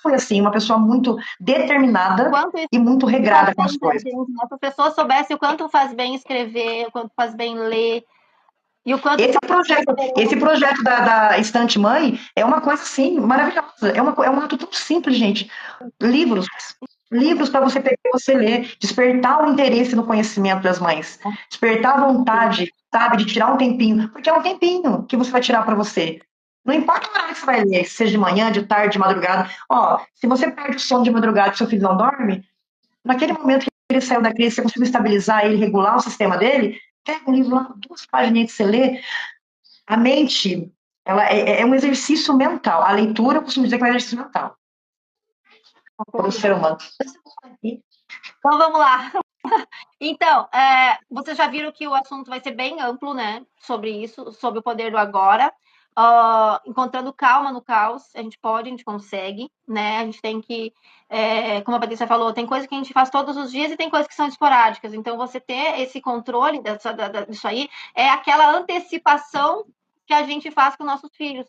fui assim, uma pessoa muito determinada e muito regrada com as coisas. Se a pessoa soubesse o quanto faz bem escrever, o quanto faz bem ler, e o quanto esse projeto da Estante Mãe é uma coisa assim maravilhosa. É um ato tão simples, gente. Livros para você pegar e você ler, despertar o interesse no conhecimento das mães, despertar a vontade, sabe, de tirar um tempinho, porque é um tempinho que você vai tirar para você. Não importa o horário que você vai ler, seja de manhã, de tarde, de madrugada. Ó, se você perde o sono de madrugada e seu filho não dorme, naquele momento que ele saiu da crise, você conseguiu estabilizar ele, regular o sistema dele, pega um livro lá, 2 páginas que você lê, a mente, ela é um exercício mental. A leitura, eu costumo dizer que é um exercício mental para o ser humano. Então, vamos lá. Então, vocês já viram que o assunto vai ser bem amplo, né? Sobre isso, sobre o poder do agora. Encontrando calma no caos, a gente consegue, né? A gente tem que, como a Patrícia falou, tem coisas que a gente faz todos os dias e tem coisas que são esporádicas. Então, você ter esse controle disso aí é aquela antecipação que a gente faz com nossos filhos.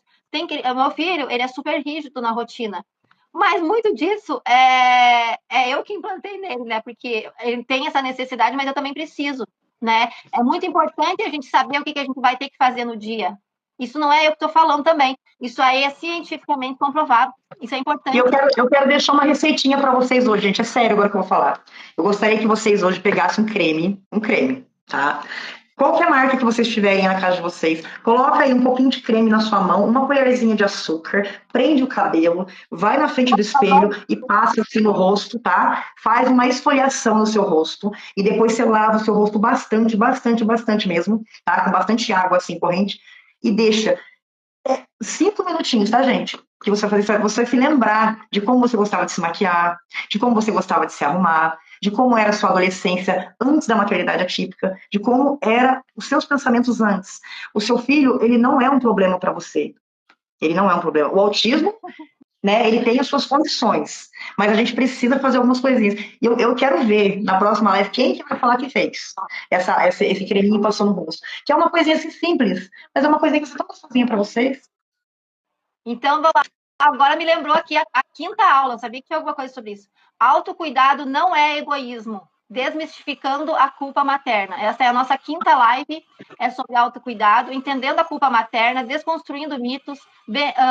O meu filho, ele é super rígido na rotina. Mas muito disso é eu que implantei nele, né? Porque ele tem essa necessidade, mas eu também preciso, né? É muito importante a gente saber o que a gente vai ter que fazer no dia. Isso não é eu que estou falando também. Isso aí é cientificamente comprovado. Isso é importante. E eu quero deixar uma receitinha para vocês hoje, gente. É sério agora que eu vou falar. Eu gostaria que vocês hoje pegassem um creme, tá? Qualquer marca que vocês tiverem na casa de vocês, coloca aí um pouquinho de creme na sua mão, uma colherzinha de açúcar, prende o cabelo, vai na frente do espelho e passa assim no rosto, tá? Faz uma esfoliação no seu rosto e depois você lava o seu rosto bastante, bastante, bastante mesmo, tá? Com bastante água assim corrente e deixa 5 minutinhos, tá, gente? que você vai fazer, você vai se lembrar de como você gostava de se maquiar, de como você gostava de se arrumar, de como era a sua adolescência antes da maternidade atípica, de como eram os seus pensamentos antes. O seu filho, ele não é um problema para você. Ele não é um problema. O autismo, né, ele tem as suas condições, mas a gente precisa fazer algumas coisinhas. E eu quero ver na próxima live quem que vai falar que fez esse creminho passou no rosto. Que é uma coisinha assim simples, mas é uma coisinha que você tão gostosinha para vocês. Então, vamos lá. Agora me lembrou aqui a quinta aula, sabia que tinha alguma coisa sobre isso. Autocuidado não é egoísmo. Desmistificando a culpa materna. Essa é a nossa quinta live, é sobre autocuidado, entendendo a culpa materna, desconstruindo mitos,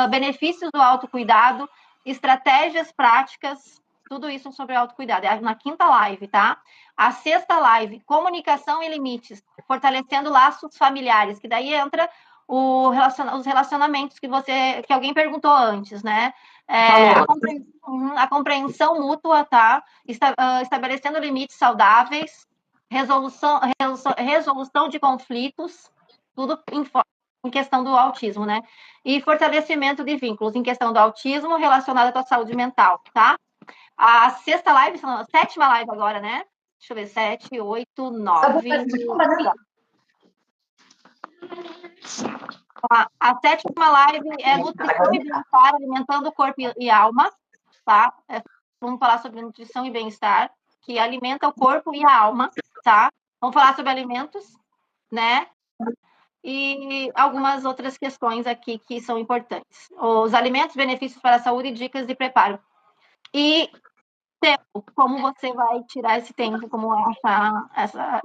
benefícios do autocuidado, estratégias práticas, tudo isso sobre autocuidado. É na quinta live, tá? A sexta live, comunicação e limites, fortalecendo laços familiares, que daí entra os relacionamentos que alguém perguntou antes, né? A compreensão mútua, tá? Estabelecendo limites saudáveis, resolução de conflitos, tudo em questão do autismo, né? E fortalecimento de vínculos em questão do autismo relacionado à saúde mental, tá? A sexta live, a sétima live agora, né? Deixa eu ver, 7, 8, 9. A sétima live é nutrição e bem-estar, alimentando o corpo e alma, tá? Vamos falar sobre nutrição e bem-estar, que alimenta o corpo e a alma, tá? Vamos falar sobre alimentos, né? E algumas outras questões aqui que são importantes. Os alimentos, benefícios para a saúde e dicas de preparo. E tempo, como você vai tirar esse tempo, como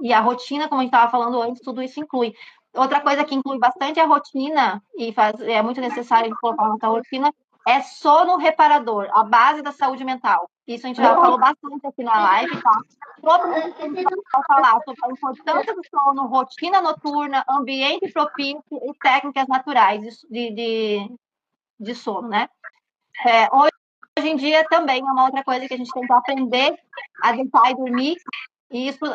e a rotina, como a gente estava falando antes, tudo isso inclui. Outra coisa que inclui bastante a rotina, e é muito necessário colocar na nossa rotina, é sono reparador, a base da saúde mental. Isso a gente já falou bastante aqui na live, tá? Todo mundo tem que falar sobre a importância do sono, rotina noturna, ambiente propício e técnicas naturais de sono, né? Hoje em dia também é uma outra coisa que a gente tem que aprender a deitar e dormir, e isso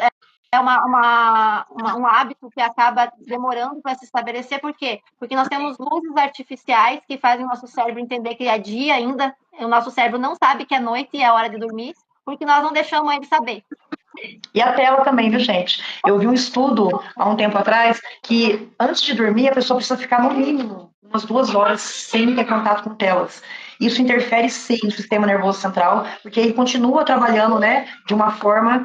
é um hábito que acaba demorando para se estabelecer. Por quê? Porque nós temos luzes artificiais que fazem o nosso cérebro entender que é dia ainda, o nosso cérebro não sabe que é noite e é hora de dormir, porque nós não deixamos ele saber. E a tela também, viu, gente? Eu vi um estudo há um tempo atrás que antes de dormir a pessoa precisa ficar no mínimo umas 2 horas sem ter contato com telas. Isso interfere sim no sistema nervoso central, porque ele continua trabalhando, né, de uma forma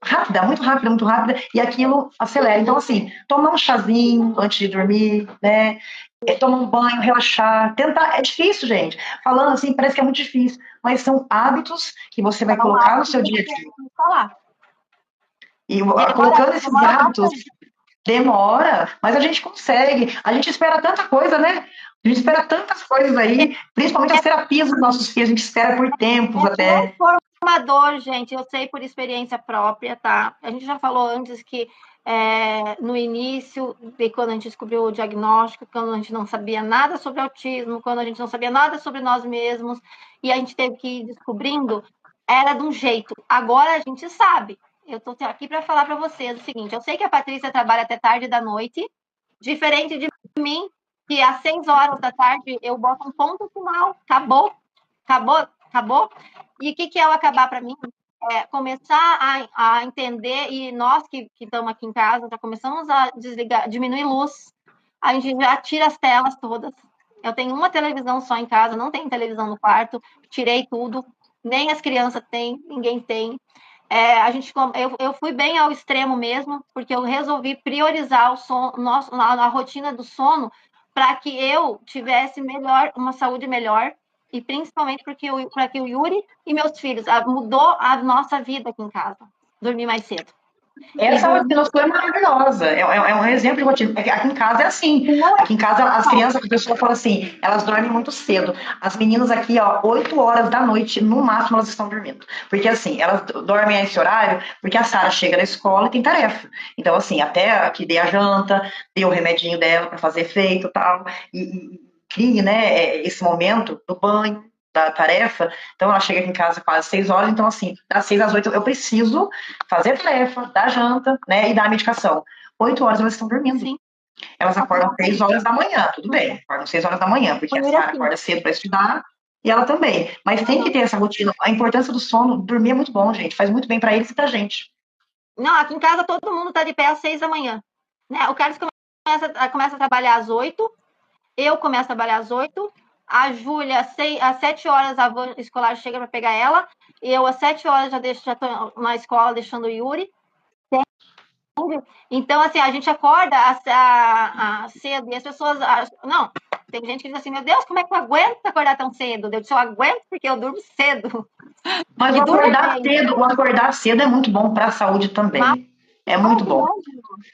rápida, muito rápida, e aquilo acelera. Então, assim, tomar um chazinho antes de dormir, né? Tomar um banho, relaxar, tentar. É difícil, gente. Falando assim, parece que é muito difícil, mas são hábitos que você vai colocar no seu dia a dia. E colocando esses hábitos, demora, mas a gente consegue. A gente espera tanta coisa, né? A gente espera tantas coisas aí, principalmente as terapias dos nossos filhos, a gente espera por tempos até. Transformador, gente, eu sei por experiência própria, tá? A gente já falou antes que no início, quando a gente descobriu o diagnóstico, quando a gente não sabia nada sobre autismo, quando a gente não sabia nada sobre nós mesmos, e a gente teve que ir descobrindo, era de um jeito. Agora a gente sabe. Eu estou aqui para falar para vocês o seguinte: eu sei que a Patrícia trabalha até tarde da noite, diferente de mim, que às 6 horas da tarde eu boto um ponto final, acabou. E o que é o acabar para mim? É começar a entender, e nós que estamos aqui em casa já começamos a desligar, diminuir luz, a gente já tira as telas todas. Eu tenho uma televisão só em casa, não tem televisão no quarto, tirei tudo, nem as crianças têm, ninguém tem. Eu fui bem ao extremo mesmo, porque eu resolvi priorizar o sono, a rotina do sono, para que eu tivesse uma saúde melhor, e principalmente para que o Yuri e meus filhos mudou a nossa vida aqui em casa, dormir mais cedo. Essa rotina sua é maravilhosa, é um exemplo de rotina. Aqui em casa é assim. Aqui em casa, as crianças, a pessoa fala assim, elas dormem muito cedo. As meninas aqui, ó, 8 horas da noite, no máximo, elas estão dormindo. Porque assim, elas dormem a esse horário, porque a Sara chega da escola e tem tarefa. Então, assim, até que dê a janta, dê o remedinho dela para fazer efeito e tal, e crie, né, esse momento do banho, da tarefa. Então ela chega aqui em casa quase 6 horas, então assim, das 6 às 8 eu preciso fazer a tarefa, dar janta, né, e dar a medicação. 8 horas elas estão dormindo. Sim. Elas acordam 6 horas da manhã, tudo bem, acordam 6 horas da manhã, porque a Sara Assim. acorda cedo para estudar e ela também. Mas tem que ter essa rotina. A importância do sono, dormir é muito bom, gente. Faz muito bem para eles e pra gente. Não, aqui em casa todo mundo tá de pé às 6 da manhã. Né? O Carlos começa a trabalhar às 8, eu começo a trabalhar às 8, a Júlia, às 7 horas, a van escolar chega para pegar ela, e eu às 7 horas já tô na escola deixando o Yuri. Então, assim, a gente acorda cedo e as pessoas. Não, tem gente que diz assim: meu Deus, como é que eu aguento acordar tão cedo? Eu disse: eu aguento porque eu durmo cedo. Mas E durmo bem. o acordar cedo é muito bom para a saúde Mas, também. É muito bom.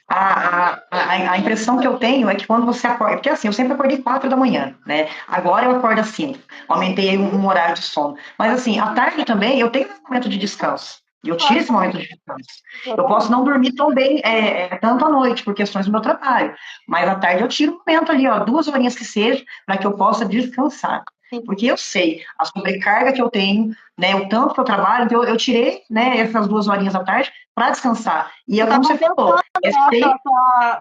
A impressão que eu tenho é que quando você acorda, porque assim, eu sempre acordei 4 da manhã, né? Agora eu acordo às 5, aumentei um horário de sono. Mas assim, à tarde também eu tenho um momento de descanso. E eu tiro esse momento de descanso. Eu posso não dormir tão bem, tanto à noite, por questões do meu trabalho. Mas à tarde eu tiro um momento ali, ó, 2 horinhas que seja, para que eu possa descansar. Porque eu sei a sobrecarga que eu tenho, né, o tanto que eu trabalho, então eu tirei, né, essas 2 horinhas da tarde para descansar. E é tá como você falou,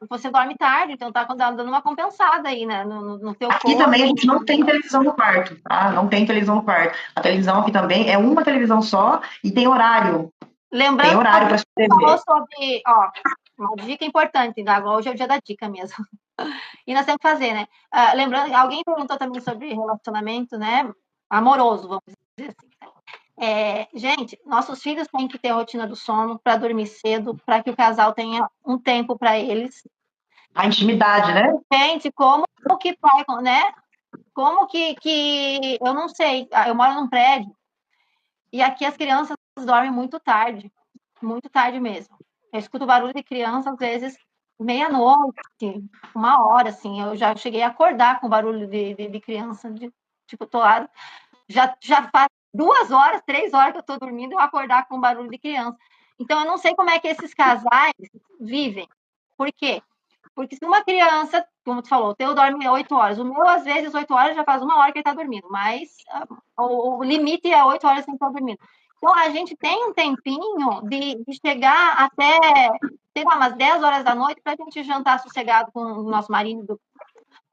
você dorme tarde, então tá dando uma compensada aí, né? No teu aqui corpo. também a gente não tem televisão no quarto, tá? Não tem televisão no quarto. A televisão aqui também é uma televisão só e tem horário. Tem Lembrando horário que para se você falou inscrever. sobre, ó, uma dica importante, tá? Hoje é o dia da dica mesmo. E nós temos que fazer, né? Lembrando, alguém perguntou também sobre relacionamento, né? Amoroso, vamos dizer assim. Gente, nossos filhos têm que ter a rotina do sono para dormir cedo, para que o casal tenha um tempo para eles. A intimidade, né? Gente, como que pai, né? Como que eu não sei, eu moro num prédio e aqui as crianças dormem muito tarde mesmo. Eu escuto barulho de criança às vezes meia-noite, 1 hora, assim. Eu já cheguei a acordar com barulho de criança, tipo, tô lá, já faz 2 horas, 3 horas que eu tô dormindo, eu acordar com barulho de criança. Então, eu não sei como é que esses casais vivem. Por quê? Porque se uma criança, como tu falou, o teu dorme 8 horas, o meu, às vezes, 8 horas já faz 1 hora que ele está dormindo, mas o limite é 8 horas que ele está dormindo. Então, a gente tem um tempinho de chegar até, sei lá, umas 10 horas da noite para a gente jantar sossegado com o nosso marido,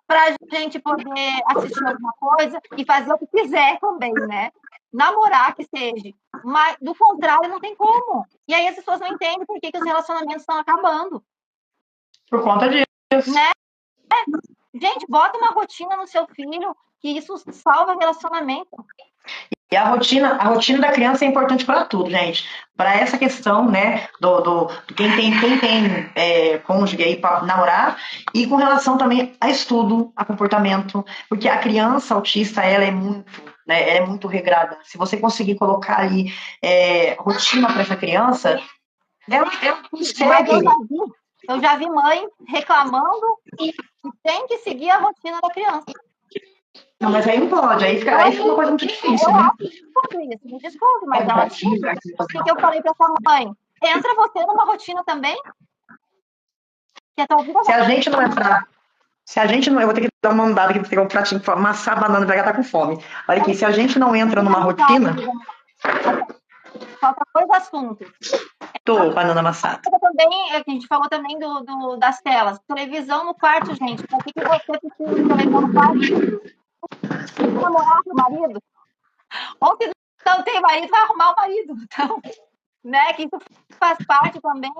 para a gente poder assistir alguma coisa e fazer o que quiser também, né? Namorar que seja. Mas, do contrário, não tem como. E aí as pessoas não entendem por que os relacionamentos estão acabando. Por conta disso. Né? Gente, bota uma rotina no seu filho, que isso salva o relacionamento. E a rotina da criança é importante para tudo, gente. Para essa questão, né, do quem tem cônjuge aí para namorar e com relação também a estudo, a comportamento, porque a criança autista ela é muito, né, ela é muito regrada. Se você conseguir colocar ali rotina para essa criança, ela Mas consegue. eu já vi mãe reclamando que tem que seguir a rotina da criança. Não, mas aí não pode, aí fica uma coisa muito difícil, né? Isso, me desculpe, mas é um absurdo. O que eu falei para essa mãe? Entra você numa rotina também, que a tua vida Se a gente não entrar, se a gente não, eu vou ter que dar uma andada aqui para pegar um pratinho para amassar a banana para ela tá com fome. Olha aqui, se a gente não entra numa rotina, falta dois assuntos. tô banana amassada. Também, a gente falou também das telas. Televisão no quarto, gente. Por que você precisa de televisão no quarto? Namorar com o marido? Ou se não tem marido, vai arrumar o marido. Então, né, que isso faz parte também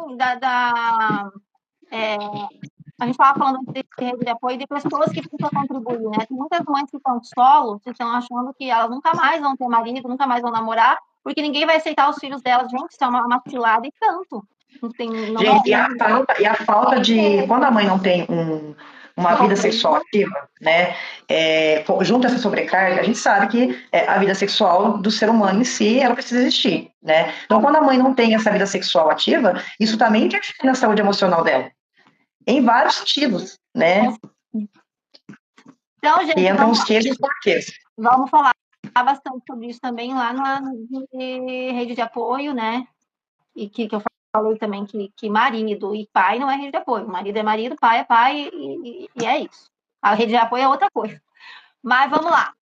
a gente estava falando de rede de apoio de pessoas que precisam contribuir, né? Tem muitas mães que estão solo, que estão achando que elas nunca mais vão ter marido, nunca mais vão namorar, porque ninguém vai aceitar os filhos delas. Gente, isso é uma cilada e tanto. Gente, e a falta de. Quando a mãe não tem uma vida sexual ativa, né? Junto a essa sobrecarga, a gente sabe que a vida sexual do ser humano em si, ela precisa existir, né? Então, quando a mãe não tem essa vida sexual ativa, isso também interfere na saúde emocional dela. Em vários sentidos, né? Então, gente, e entram os quês e os porquês. Vamos falar bastante sobre isso também lá na rede de apoio, né? E que eu falei também que marido e pai não é rede de apoio. Marido é marido, pai é pai e é isso. A rede de apoio é outra coisa. Mas vamos lá.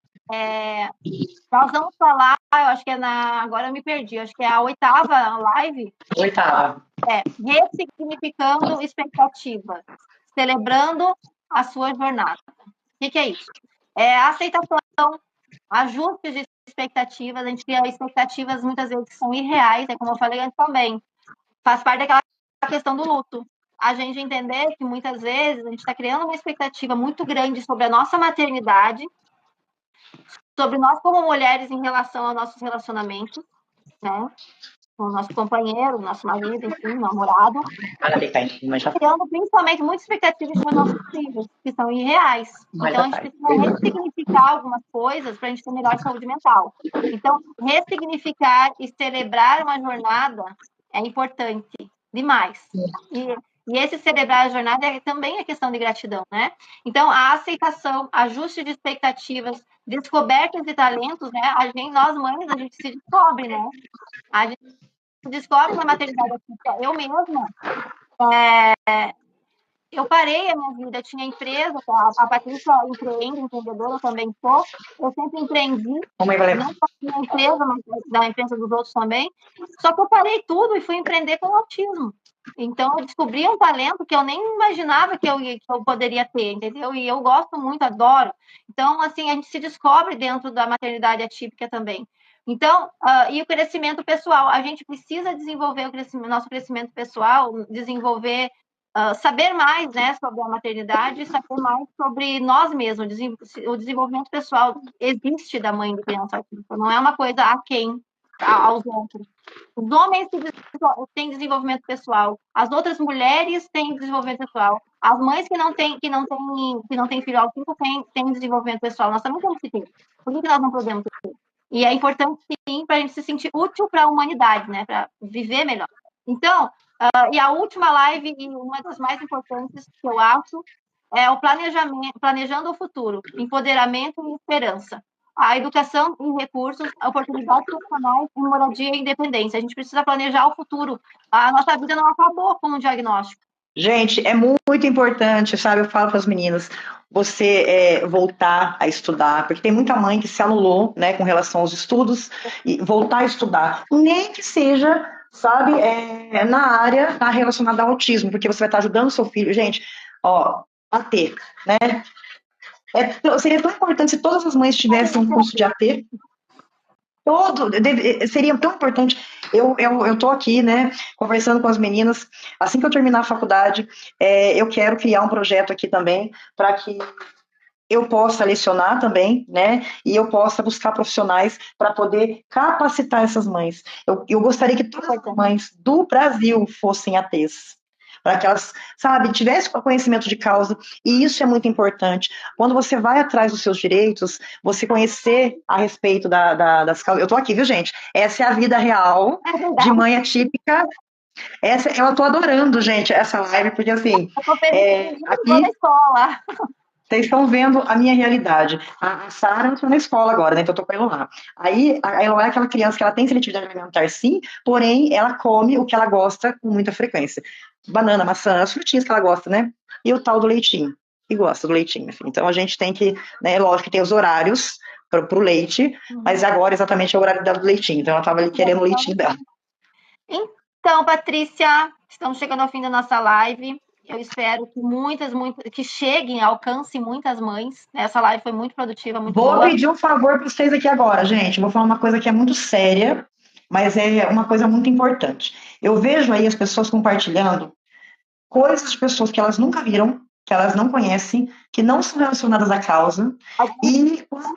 Nós vamos falar, eu acho que agora eu me perdi, acho que é a 8ª live. Oitava. Ressignificando expectativas. celebrando a sua jornada. O que é isso? É a aceitação, ajustes de expectativas, a gente cria expectativas muitas vezes que são irreais, como eu falei antes também, faz parte daquela questão do luto. A gente entender que muitas vezes a gente está criando uma expectativa muito grande sobre a nossa maternidade, sobre nós como mulheres em relação aos nossos relacionamentos, né? Com o nosso companheiro, nosso marido, enfim, namorado, criando principalmente muitas expectativas sobre nossos filhos, que são irreais. Então, a gente precisa ressignificar algumas coisas para a gente ter melhor saúde mental. Então, ressignificar e celebrar uma jornada é importante demais. E esse celebrar a jornada também é questão de gratidão, né? Então, a aceitação, ajuste de expectativas, descobertas de talentos, né? Nós mães, a gente se descobre, né? A gente descobre na maternidade. Eu mesma, eu parei a minha vida, eu tinha empresa, a Patrícia empreende, empreendedora, eu também sou. Eu sempre empreendi, não só na empresa, mas na empresa dos outros também. Só que eu parei tudo e fui empreender com autismo. Então, eu descobri um talento que eu nem imaginava que eu poderia ter, entendeu? E eu gosto muito, adoro. Então, assim, a gente se descobre dentro da maternidade atípica também. Então, e o crescimento pessoal, a gente precisa desenvolver nosso crescimento pessoal, desenvolver, saber mais, né, sobre a maternidade, saber mais sobre nós mesmos. O desenvolvimento pessoal existe da mãe de criança autista, não é uma coisa aquém aos outros. Os homens têm desenvolvimento pessoal, as outras mulheres têm desenvolvimento pessoal, as mães que não têm filho autista têm desenvolvimento pessoal. Nós também temos que ter. Por que nós não podemos ter? E é importante, sim, para a gente se sentir útil para a humanidade, né? Para viver melhor. Então, e a última live, e uma das mais importantes que eu acho, é o planejando o futuro, empoderamento e esperança. A educação em recursos, oportunidades profissionais e moradia e independência. A gente precisa planejar o futuro. A nossa vida não acabou com o diagnóstico. Gente, é muito importante, sabe? Eu falo para as meninas, você voltar a estudar, porque tem muita mãe que se anulou, né, com relação aos estudos, e voltar a estudar, nem que seja, sabe, na área relacionada ao autismo, porque você vai estar ajudando o seu filho, gente, ó, a ter, né? Seria tão importante se todas as mães tivessem um curso de AT. Seria tão importante. Eu tô aqui, né, conversando com as meninas. Assim que eu terminar a faculdade, eu quero criar um projeto aqui também para que eu possa lecionar também, né, e eu possa buscar profissionais para poder capacitar essas mães. Eu gostaria que todas as mães do Brasil fossem ATs, para que elas, sabe, tivessem conhecimento de causa, e isso é muito importante. Quando você vai atrás dos seus direitos, você conhecer a respeito das causas. Eu tô aqui, viu, gente? Essa é a vida real de mãe atípica. Eu tô adorando, gente, essa live, porque assim, aqui na escola. Vocês estão vendo a minha realidade. A Sara entrou na escola agora, né? Então eu tô com a Eloá. Aí a Eloá é aquela criança que ela tem seletividade alimentar, sim, porém ela come o que ela gosta com muita frequência. Banana, maçã, as frutinhas que ela gosta, né? E o tal do leitinho, que gosta do leitinho. Enfim. Então a gente tem que, né? Lógico que tem os horários pro leite, mas agora exatamente é o horário do leitinho. Então ela tava ali querendo o leitinho dela. Então, Patrícia, estamos chegando ao fim da nossa live. Eu espero que que cheguem, alcancem muitas mães. Essa live foi muito produtiva, muito boa. Vou pedir um favor para vocês aqui agora, gente. Vou falar uma coisa que é muito séria, mas é uma coisa muito importante. Eu vejo aí as pessoas compartilhando coisas de pessoas que elas nunca viram, que elas não conhecem, que não são relacionadas à causa. E quando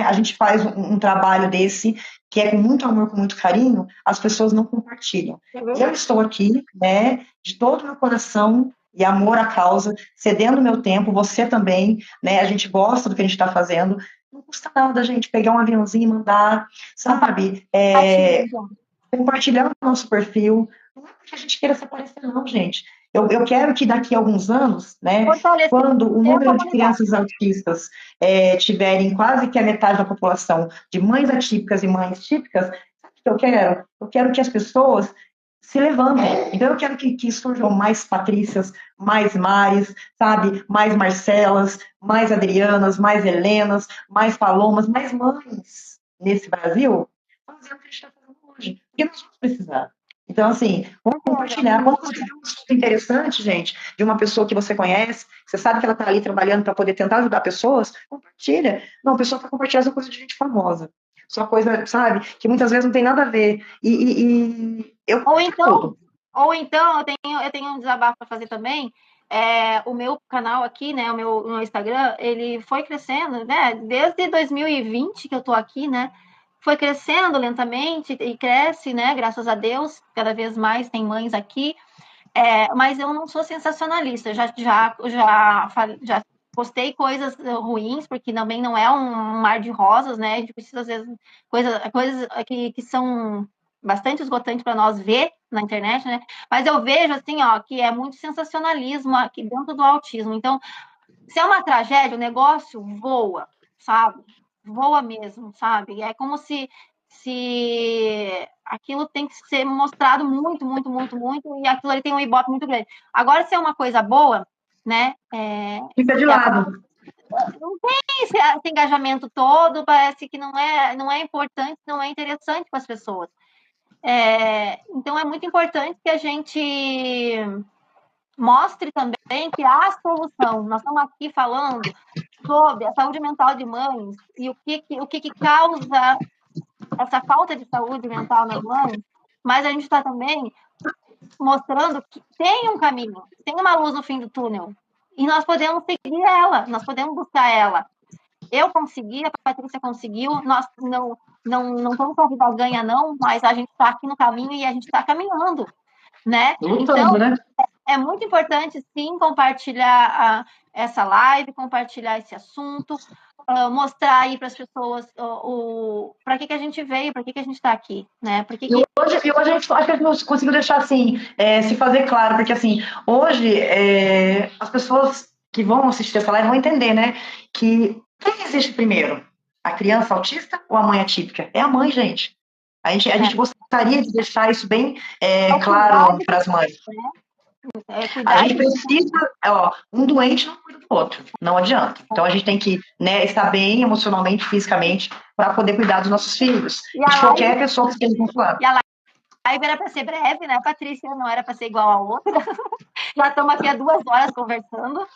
a gente faz um trabalho desse, que é com muito amor, com muito carinho, as pessoas não compartilham. Eu estou aqui, né, de todo o meu coração e amor à causa, cedendo meu tempo, você também, né, a gente gosta do que a gente está fazendo, não custa nada, gente, pegar um aviãozinho e mandar, sabe, compartilhar o nosso perfil, não é porque a gente queira se aparecer não, gente, eu quero que daqui a alguns anos, né, quando o número de crianças autistas tiverem quase que a metade da população de mães atípicas e mães típicas, sabe o que eu quero? Eu quero que as pessoas se levantem. Então eu quero que surjam mais Patrícias, mais Mares, sabe? Mais Marcelas, mais Adrianas, mais Helenas, mais Palomas, mais mães nesse Brasil, fazendo o que a gente está fazendo hoje. Porque nós vamos precisar. Então, assim, vamos compartilhar. Quando você vê um assunto interessante, gente, de uma pessoa que você conhece, você sabe que ela está ali trabalhando para poder tentar ajudar pessoas, compartilha. Não, a pessoa está compartilhando essa coisa de gente famosa. Só coisa, sabe, que muitas vezes não tem nada a ver. E eu Ou compartilho então, tudo. eu tenho um desabafo para fazer também. O meu canal aqui, né, o meu Instagram, ele foi crescendo, né, desde 2020 que eu tô aqui, né, foi crescendo lentamente e cresce, né, graças a Deus, cada vez mais tem mães aqui, mas eu não sou sensacionalista, já postei coisas ruins, porque também não é um mar de rosas, né, a gente precisa, às vezes, coisas que são bastante esgotantes para nós ver na internet, né, mas eu vejo, assim, ó, que é muito sensacionalismo aqui dentro do autismo, então, se é uma tragédia, o negócio voa, sabe? Voa mesmo, sabe? É como se aquilo tem que ser mostrado muito, muito, muito, muito, e aquilo ali tem um ibope muito grande. Agora, se é uma coisa boa, né? Fica de Se a, lado. não tem esse engajamento todo, parece que não é importante, não é interessante para as pessoas. Então, é muito importante que a gente mostre também que há solução. Nós estamos aqui falando sobre a saúde mental de mães e o que causa essa falta de saúde mental nas mães, mas a gente está também mostrando que tem um caminho, tem uma luz no fim do túnel, e nós podemos seguir ela, nós podemos buscar ela. Eu consegui, a Patrícia conseguiu, nós não estamos com a vida ganha, não, mas a gente está aqui no caminho e a gente está caminhando, né? Lutando, Então, né? é muito importante, sim, compartilhar essa live, compartilhar esse assunto, mostrar aí para as pessoas para que a gente veio, para que a gente está aqui, né? E hoje a gente acho que a gente conseguiu deixar assim, se fazer claro, porque assim, hoje as pessoas que vão assistir essa live vão entender, né? Que quem existe primeiro? A criança autista ou a mãe atípica? É a mãe, gente. A gente gostaria de deixar isso bem É cuidar claro de para as mães. A cuidar gente de precisa, ó, um doente não cuida do outro, não adianta. Então a gente tem que, né, estar bem emocionalmente, fisicamente, para poder cuidar dos nossos filhos e e a de live, qualquer pessoa que esteja do lado. e a live era para ser breve, né, Patrícia? Não era para ser igual a outra. Já estamos aqui há 2 horas conversando.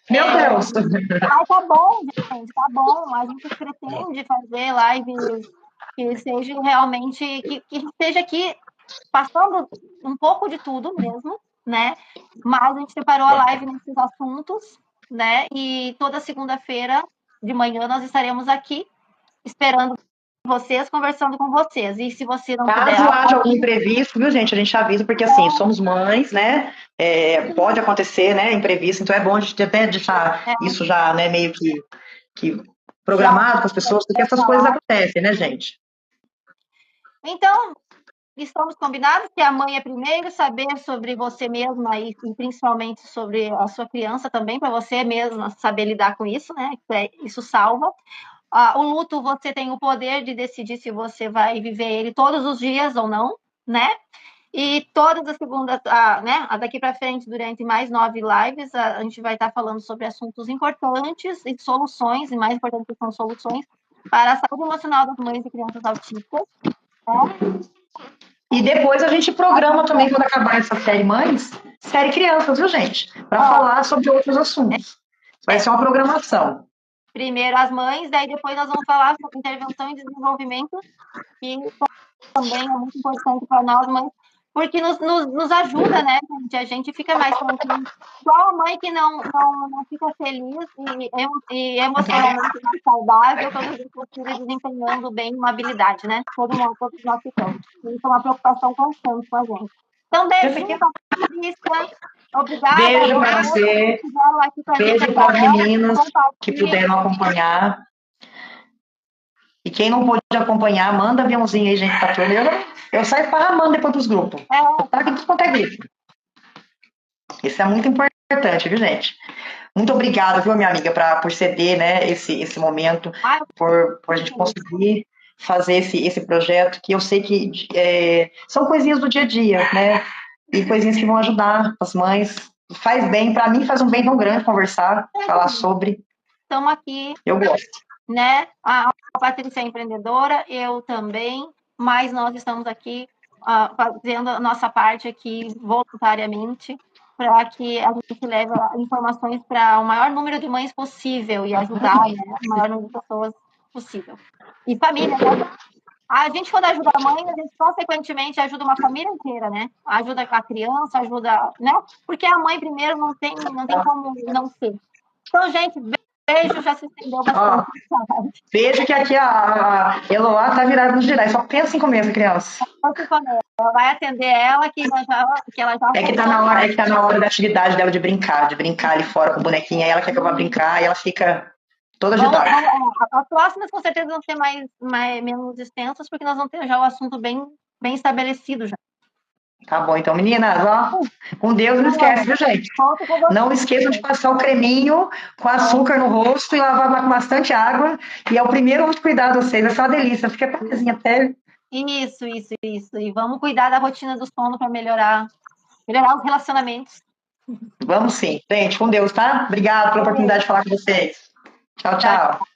Meu Deus! Mas tá bom, gente, tá bom. A gente pretende fazer lives que seja realmente que esteja aqui passando um pouco de tudo mesmo, né? Mas a gente separou a live nesses assuntos, né? E toda segunda-feira de manhã nós estaremos aqui esperando vocês, conversando com vocês. E se você não puder, Caso haja algum imprevisto, viu, gente? A gente avisa, porque assim, somos mães, né? Pode acontecer, né? Imprevisto, então é bom a gente até deixar isso já, né, meio que já programado para as pessoas, porque essas coisas falar. acontecem, né, gente? Então, estamos combinados que a mãe é primeiro, saber sobre você mesma e principalmente sobre a sua criança também, para você mesma saber lidar com isso, né? Isso salva. O luto, você tem o poder de decidir se você vai viver ele todos os dias ou não, né? E todas as segundas, né, daqui para frente, durante mais 9 lives, a gente vai estar falando sobre assuntos importantes e soluções, e mais importante que são soluções para a saúde emocional das mães e crianças autistas. Né? E depois a gente programa também, quando acabar essa série Mães, série Crianças, viu, gente? Para Ó, falar sobre outros assuntos. Vai ser uma programação. primeiro as mães, daí depois nós vamos falar sobre intervenção e desenvolvimento, que também é muito importante para nós, mães, porque nos ajuda, né, gente? A gente fica mais tranquilo. Só a mãe que não fica feliz e emocionalmente mais saudável quando vê seu filho desempenhando bem uma habilidade, né? Todos nós ficamos. Isso é uma preocupação constante com a gente. Então, beijinho para a Patrícia. Obrigada a Beijo para vocês que você. estiveram aqui com a gente Beijo até para as agora. meninas que Compartilhem. puderam acompanhar. E quem não pôde acompanhar, manda aviãozinho aí, gente, pra turma. Eu saio esparramando depois dos grupos. Tá aqui tudo quanto é grupo. Isso é muito importante, viu, gente? Muito obrigada, viu, minha amiga, por ceder, né, esse momento, por a gente conseguir fazer esse projeto, que eu sei que são coisinhas do dia a dia, né? E coisinhas que vão ajudar as mães. Faz bem, para mim faz um bem tão grande conversar, falar sobre. Estamos aqui. Eu gosto. Né? A Patrícia é empreendedora, eu também, mas nós estamos aqui fazendo a nossa parte aqui voluntariamente para que a gente leve informações para o maior número de mães possível e ajudar, né, o maior número de pessoas possível. E família, né? A gente, quando ajuda a mãe, a gente, consequentemente, ajuda uma família inteira, né? Ajuda a criança, ajuda, né? Porque a mãe, primeiro, não tem como não ser. Então, gente, beijo, já se estendeu Ó, bastante. veja que aqui a Eloá tá virada no girar, só pensa em comer essa criança. Ela vai atender ela, que ela já arrumou. É que tá na hora da atividade dela de brincar ali fora com a bonequinha, aí ela quer que eu vá brincar e ela fica toda agitada. As próximas, com certeza, vão ser menos extensas, porque nós vamos ter já o assunto bem estabelecido já. Tá bom, então, meninas, ó, com Deus não esquece, viu, gente? Conto com Não você. esqueçam de passar o creminho com açúcar no rosto e lavar com bastante água. E é o primeiro autocuidado de vocês, é só uma delícia, fica pezinha até. Isso. E vamos cuidar da rotina do sono para melhorar os relacionamentos. Vamos sim. Gente, com Deus, tá? Obrigada pela oportunidade de falar com vocês. Tchau, Tchau, tchau.